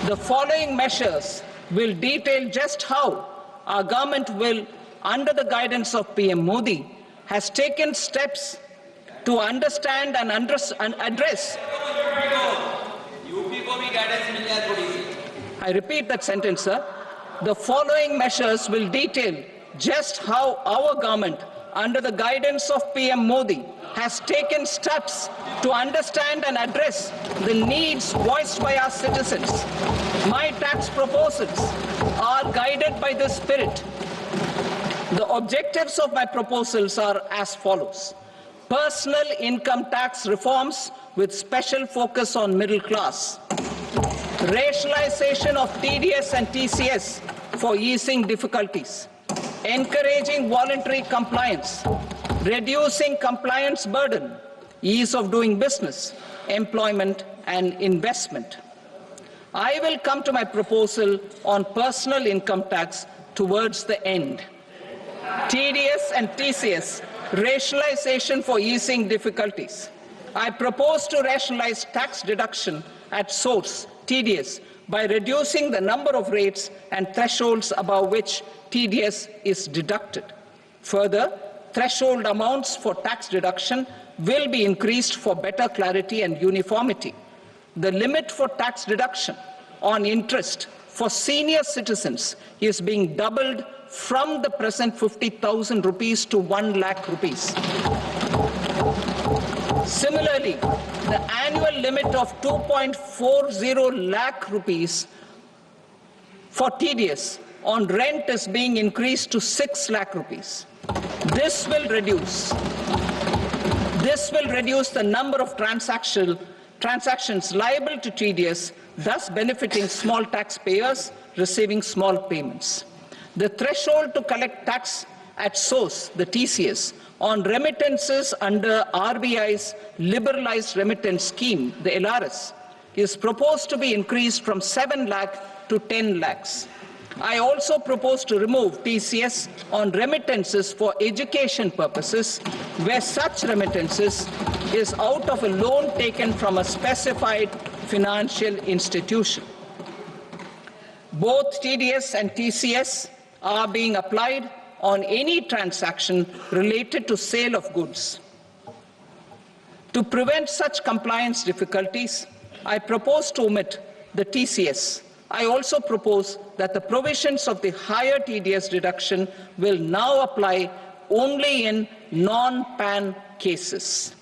The following measures will detail just how our government will, under the guidance of PM Modi, has taken steps to understand and address. I repeat that sentence, sir. The following measures will detail just how our government, under the guidance of PM Modi, has taken steps to understand and address the needs voiced by our citizens. My tax proposals are guided by this spirit. The objectives of my proposals are as follows. Personal income tax reforms with special focus on middle class. Rationalization of TDS and TCS for easing difficulties. Encouraging voluntary compliance. Reducing compliance burden. Ease of doing business. Employment and investment. I will come to my proposal on personal income tax towards the end. TDS and TCS, rationalization for easing difficulties. I propose to rationalize tax deduction at source, TDS, by reducing the number of rates and thresholds above which TDS is deducted. Further, threshold amounts for tax deduction will be increased for better clarity and uniformity. The limit for tax deduction on interest for senior citizens is being doubled from the present 50,000 rupees to 1 lakh rupees. Similarly, the annual limit of 2.40 lakh rupees for TDS on rent is being increased to 6 lakh rupees. This will reduce the number of transactions liable to TDS, thus benefiting small taxpayers receiving small payments. The threshold to collect tax at source, the TCS, on remittances under RBI's liberalized remittance scheme, the LRS, is proposed to be increased from 7 lakh to 10 lakhs. I also propose to remove TCS on remittances for education purposes, where such remittances is out of a loan taken from a specified financial institution. Both TDS and TCS are being applied on any transaction related to sale of goods. To prevent such compliance difficulties, I propose to omit the TCS. I also propose that the provisions of the higher TDS deduction will now apply only in non-PAN cases.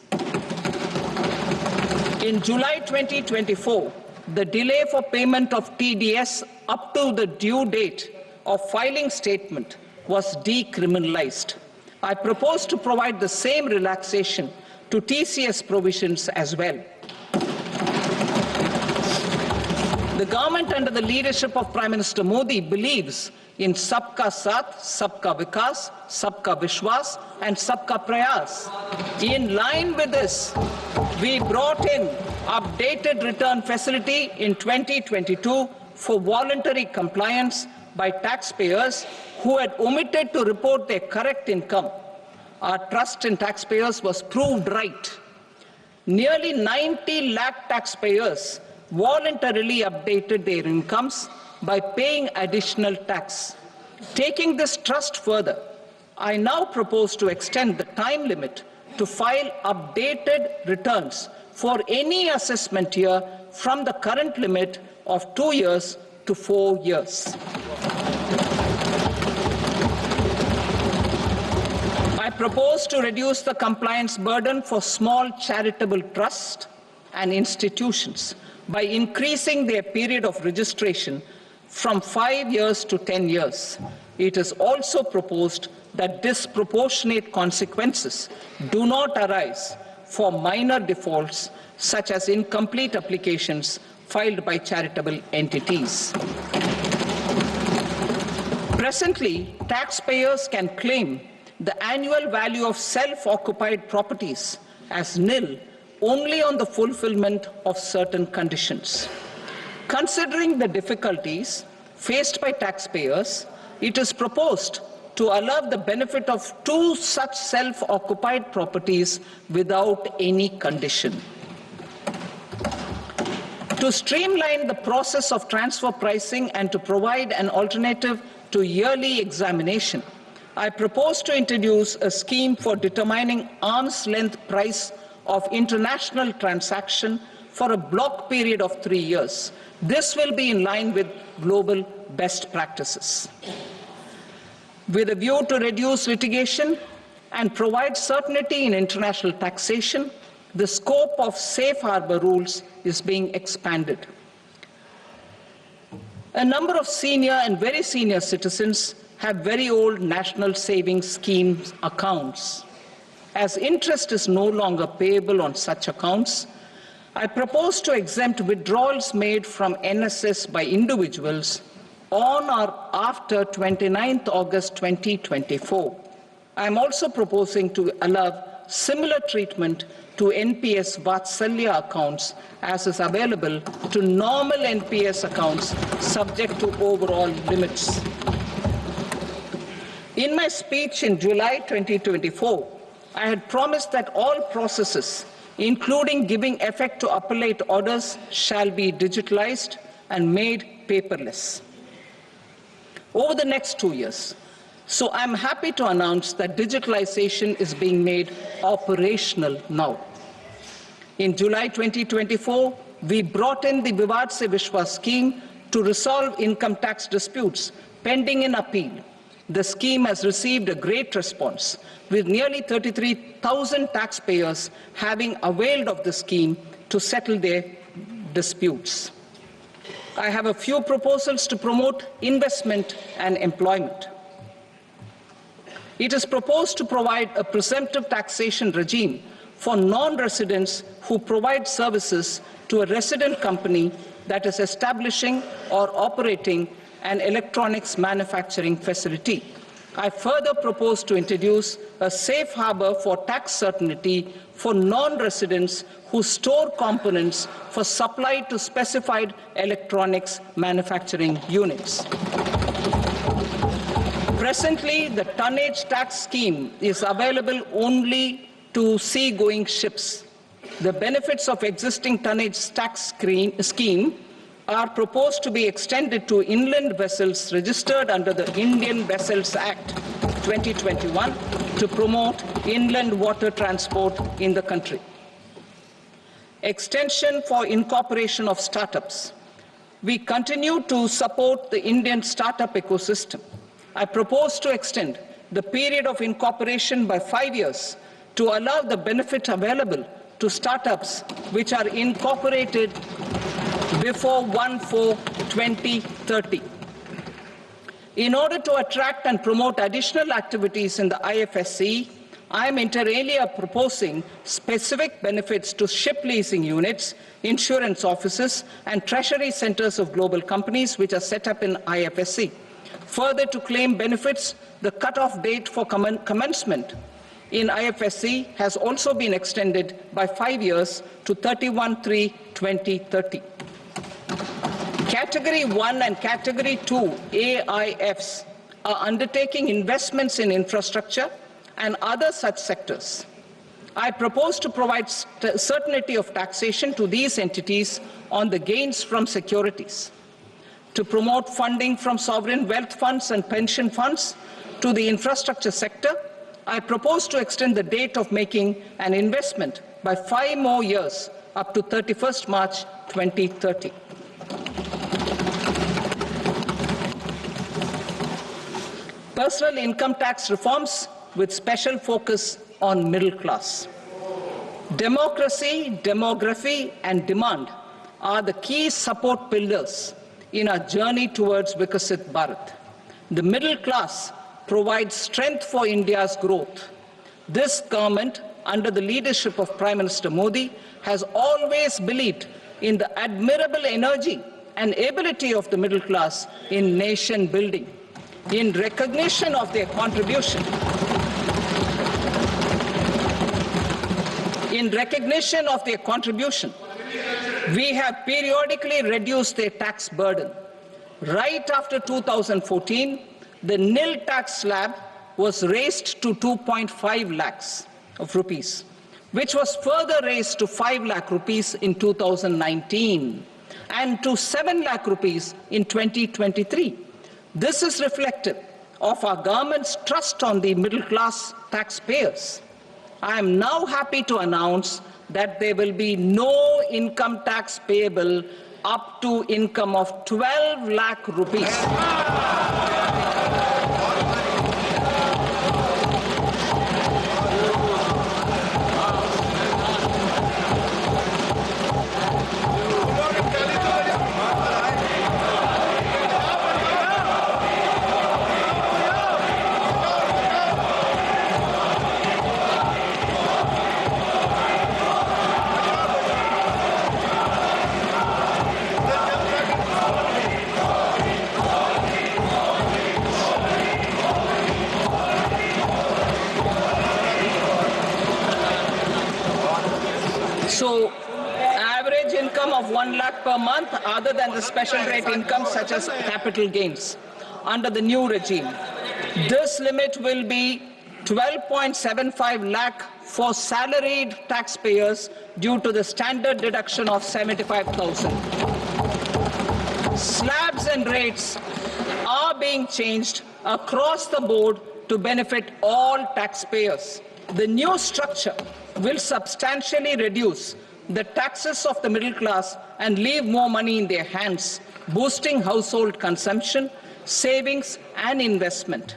In July 2024, the delay for payment of TDS up to the due date of filing statement was decriminalized. I propose to provide the same relaxation to TCS provisions as well. The government under the leadership of Prime Minister Modi believes in Sabka Saath, Sabka Vikas, Sabka Vishwas and Sabka Prayas. In line with this, we brought in updated return facility in 2022 for voluntary compliance by taxpayers who had omitted to report their correct income. Our trust in taxpayers was proved right. Nearly 90 lakh taxpayers voluntarily updated their incomes by paying additional tax. Taking this trust further, I now propose to extend the time limit to file updated returns for any assessment year from the current limit of 2 years to 4 years. I propose to reduce the compliance burden for small charitable trusts and institutions by increasing their period of registration from 5 years to 10 years. It is also proposed that disproportionate consequences do not arise for minor defaults such as incomplete applications filed by charitable entities. Presently, taxpayers can claim the annual value of self-occupied properties as nil only on the fulfillment of certain conditions. Considering the difficulties faced by taxpayers, it is proposed to allow the benefit of 2 such self-occupied properties without any condition. To streamline the process of transfer pricing and to provide an alternative to yearly examination, I propose to introduce a scheme for determining arm's length price of international transaction for a block period of 3 years. This will be in line with global best practices. With a view to reduce litigation and provide certainty in international taxation, the scope of safe harbor rules is being expanded. A number of senior and very senior citizens have very old national savings schemes accounts. As interest is no longer payable on such accounts, I propose to exempt withdrawals made from NSS by individuals on or after 29th August 2024. I am also proposing to allow similar treatment to NPS Vatsalya accounts as is available to normal NPS accounts subject to overall limits. In my speech in July 2024, I had promised that all processes, including giving effect to appellate orders, shall be digitalized and made paperless over the next 2 years. So I'm happy to announce that digitalization is being made operational now. In July 2024, we brought in the Vivad Se Vishwas scheme to resolve income tax disputes pending in appeal. The scheme has received a great response, with nearly 33,000 taxpayers having availed of the scheme to settle their disputes. I have a few proposals to promote investment and employment. It is proposed to provide a presumptive taxation regime for non-residents who provide services to a resident company that is establishing or operating an electronics manufacturing facility. I further propose to introduce a safe harbor for tax certainty for non-residents who store components for supply to specified electronics manufacturing units. Presently, the tonnage tax scheme is available only to sea-going ships. The benefits of existing tonnage tax scheme are proposed to be extended to inland vessels registered under the Indian Vessels Act 2021 to promote inland water transport in the country. Extension for incorporation of startups. We continue to support the Indian startup ecosystem. I propose to extend the period of incorporation by 5 years to allow the benefit available to startups which are incorporated before 1/4/2030. In order to attract and promote additional activities in the IFSC, I am inter alia proposing specific benefits to ship leasing units, insurance offices, and treasury centers of global companies which are set up in IFSC. Further, to claim benefits, the cut-off date for commencement in IFSC has also been extended by 5 years to 31/3/2030. Category 1 and Category 2 AIFs are undertaking investments in infrastructure and other such sectors. I propose to provide certainty of taxation to these entities on the gains from securities, to promote funding from sovereign wealth funds and pension funds to the infrastructure sector. I propose to extend the date of making an investment by 5 more years up to 31st March 2030. Personal income tax reforms with special focus on middle class. Democracy, demography, and demand are the key support pillars in our journey towards Vikasit Bharat. The middle class provides strength for India's growth. This government, under the leadership of Prime Minister Modi, has always believed in the admirable energy and ability of the middle class in nation building. In recognition of their contribution, we have periodically reduced their tax burden. Right after 2014, the nil tax slab was raised to 2.5 lakhs of rupees, which was further raised to 5 lakh rupees in 2019 and to 7 lakh rupees in 2023. This is reflective of our government's trust on the middle class taxpayers. I am now happy to announce that there will be no income tax payable up to income of 12 lakh rupees. So, average income of 1 lakh per month, other than the special rate income such as capital gains, under the new regime. This limit will be 12.75 lakh for salaried taxpayers due to the standard deduction of 75,000. Slabs and rates are being changed across the board to benefit all taxpayers. The new structure will substantially reduce the taxes of the middle class and leave more money in their hands, boosting household consumption, savings, and investment.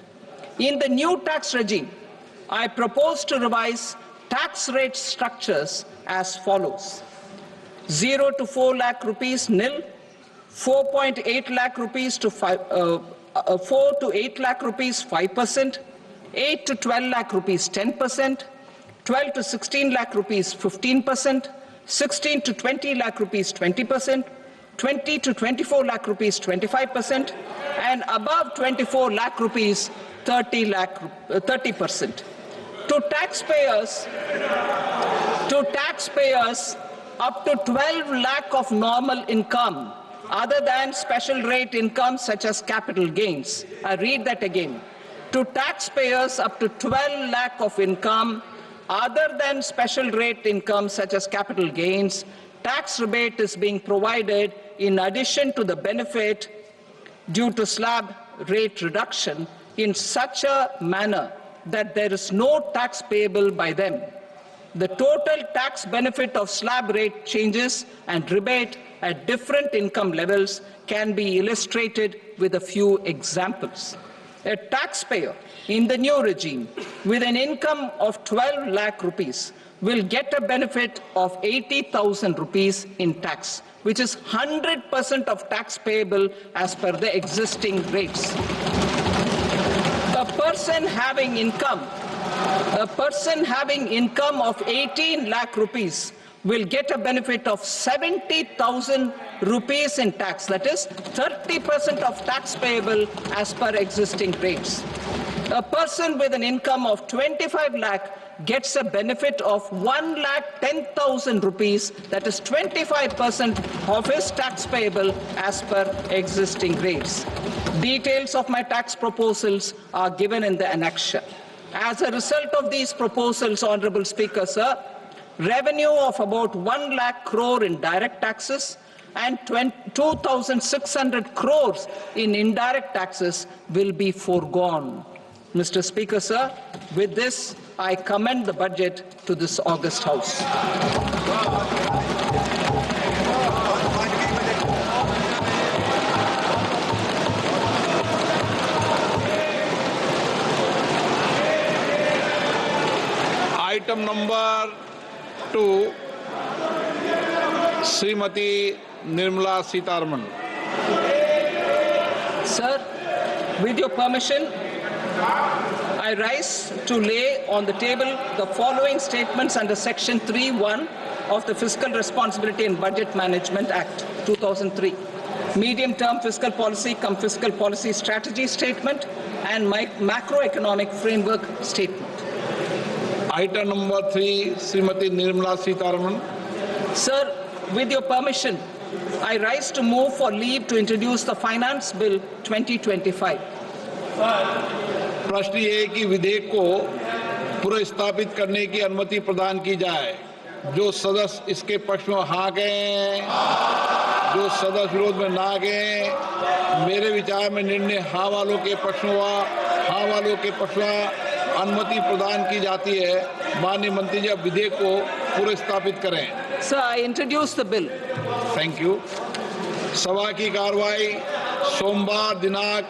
In the new tax regime, I propose to revise tax rate structures as follows: 0 to 4 lakh rupees nil, 4.8 lakh rupees to 4 to 8 lakh rupees 5%, 8 to 12 lakh rupees 10%, 12 to 16 lakh rupees 15%, 16 to 20 lakh rupees 20%, 20 to 24 lakh rupees 25%, and above 24 lakh rupees 30%. To taxpayers up to 12 lakh of normal income, other than special rate income such as capital gains. I read that again. To taxpayers up to 12 lakh of income, other than special rate income such as capital gains, tax rebate is being provided in addition to the benefit due to slab rate reduction in such a manner that there is no tax payable by them. The total tax benefit of slab rate changes and rebate at different income levels can be illustrated with a few examples. A taxpayer in the new regime with an income of 12 lakh rupees will get a benefit of 80,000 rupees in tax, which is 100% of tax payable as per the existing rates. A person having income of 18 lakh rupees will get a benefit of 70,000 rupees in tax, that is 30% of tax payable as per existing rates. A person with an income of 25 lakh gets a benefit of 1,10,000 rupees, that is 25% of his tax payable as per existing rates. Details of my tax proposals are given in the annexure. As a result of these proposals, Honourable Speaker, sir, revenue of about 1 lakh crore in direct taxes and 2,600 crores in indirect taxes will be foregone. Mr. Speaker, sir, with this, I commend the budget to this august House. Item number 2, Srimati Nirmala Sitharaman. Sir, with your permission, I rise to lay on the table the following statements under Section 3(1) of the Fiscal Responsibility and Budget Management Act 2003. Medium-term fiscal policy cum fiscal policy strategy statement and macroeconomic framework statement. Item number 3, Srimati Nirmala Sitharaman. Sir, with your permission, I rise to move for leave to introduce the Finance Bill 2025. प्रश्न ये है कि विधेयक को पुनर्स्थापित करने की अनुमति प्रदान की जाए। जो सदस्य इसके पक्ष में हाँ गए, जो सदस्य विरोध में ना गए, मेरे विचार में निर्णय हाँ वालों के पक्ष में हुआ, हाँ वालों के पक्ष में अनुमति प्रदान की जाती है। माननीय मंत्री जी, अब विधेयक को पुनर्स्थापित करें। Sir, I introduce the bill. Thank you. सभा की कार्रवाई सोमवार दिनांक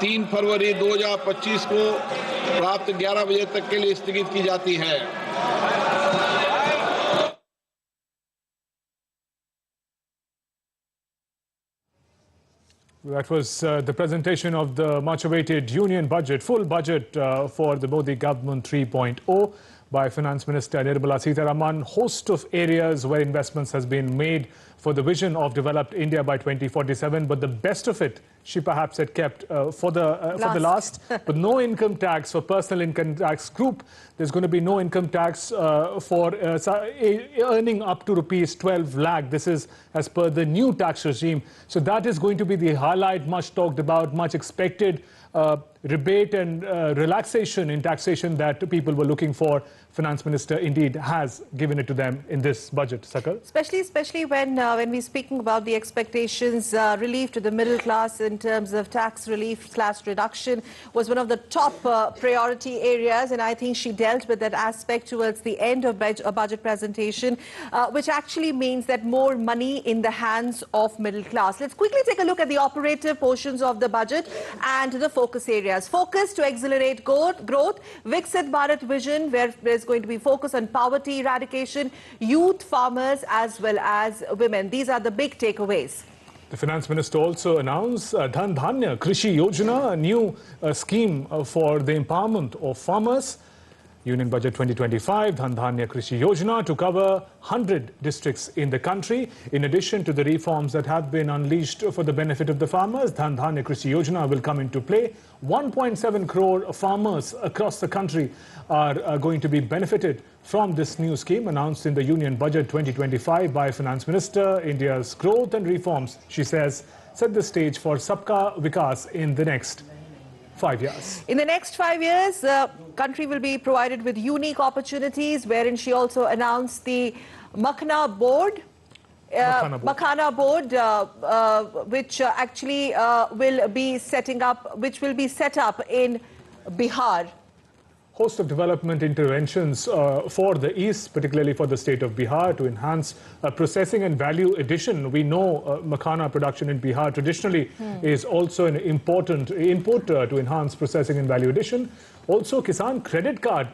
3 फरवरी 2025 को प्राप्त 11 बजे तक के लिए स्थगित की जाती है। That was the presentation of the much-awaited union budget, full budget for the Modi government 3.0 by Finance Minister Nirmala Sitharaman. Host of areas where investments has been made for the vision of developed India by 2047, but the best of it she perhaps had kept for the last. But no income tax for personal income tax group. There's going to be no income tax for earning up to rupees 12 lakh. This is as per the new tax regime. So that is going to be the highlight, much talked about, much expected rebate and relaxation in taxation that people were looking for. Finance Minister indeed has given it to them in this budget, Sakal. Especially when we're speaking about the expectations, relief to the middle class in terms of tax relief / reduction was one of the top priority areas, and I think she dealt with that aspect towards the end of a budget presentation, which actually means that more money in the hands of middle class. Let's quickly take a look at the operative portions of the budget and the focus areas. Focus to accelerate growth, Viksit Bharat vision, where there's going to be focus on poverty eradication, youth, farmers, as well as women. These are the big takeaways. The Finance Minister also announced Dhan Dhanya Krishi Yojana, a new scheme for the empowerment of farmers. Union Budget 2025, Dhan Dhanya Krishi Yojana, to cover 100 districts in the country. In addition to the reforms that have been unleashed for the benefit of the farmers, Dhan Dhanya Krishi Yojana will come into play. 1.7 crore farmers across the country are going to be benefited from this new scheme announced in the Union Budget 2025 by Finance Minister. India's growth and reforms, she says, set the stage for Sabka Vikas in the next 5 years. In the next 5 years, the country will be provided with unique opportunities, wherein she also announced the Makhana Board. Makhana Board, which actually will be set up in Bihar. host of development interventions for the East, particularly for the state of Bihar, to enhance processing and value addition. We know makhana production in Bihar traditionally is also an important input to enhance processing and value addition. Also, Kisan Credit Card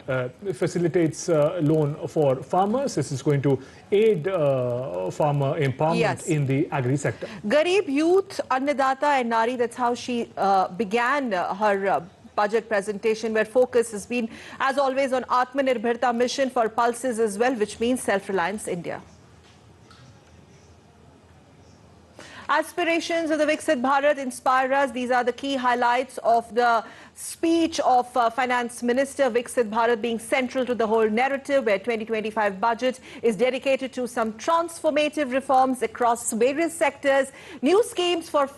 facilitates loan for farmers. This is going to aid farmer empowerment in the agri sector. Garib Youth, Annadata and Nari, that's how she began her budget presentation, where focus has been, as always, on Atmanirbharta mission for pulses as well, which means self-reliance India. Aspirations of the Viksit Bharat inspire us. These are the key highlights of the speech of Finance Minister. Viksit Bharat being central to the whole narrative, where 2025 budget is dedicated to some transformative reforms across various sectors. New schemes for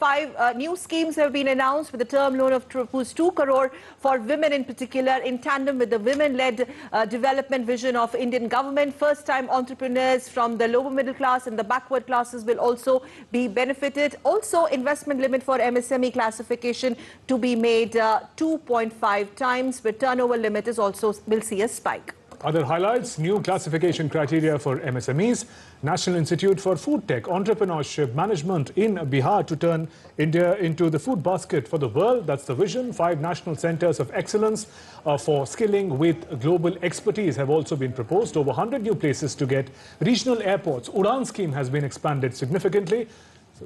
new schemes have been announced, with a term loan of 2 crore for women in particular, in tandem with the women-led development vision of Indian government. First-time entrepreneurs from the lower middle class and the backward classes will also be benefited. Also, investment limit for MSME classification to be made 2.5 times, with turnover limit is also will see a spike. Other highlights: new classification criteria for MSMEs, National Institute for Food Tech, Entrepreneurship Management in Bihar to turn India into the food basket for the world. That's the vision. 5 national centers of excellence for skilling with global expertise have also been proposed. Over 100 new places to get regional airports. Udan scheme has been expanded significantly.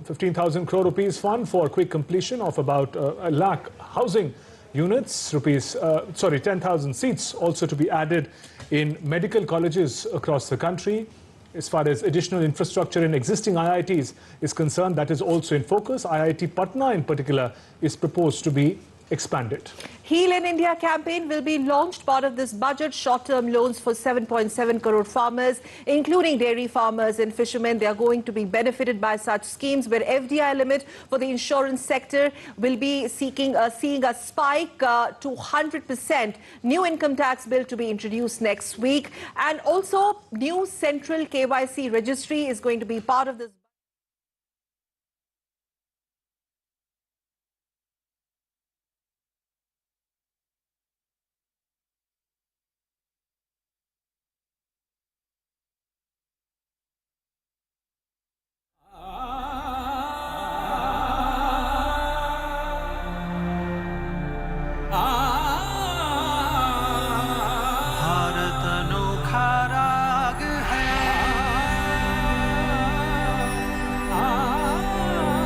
15,000 crore rupees fund for quick completion of about a lakh housing units. 10,000 seats also to be added in medical colleges across the country. As far as additional infrastructure in existing IITs is concerned, that is also in focus. IIT Patna in particular is proposed to be expanded. Heal in India campaign will be launched. Part of this budget, short-term loans for 7.7 crore farmers, including dairy farmers and fishermen. They are going to be benefited by such schemes, where FDI limit for the insurance sector will be seeing a spike to 100%. New income tax bill to be introduced next week. And also, new central KYC registry is going to be part of this.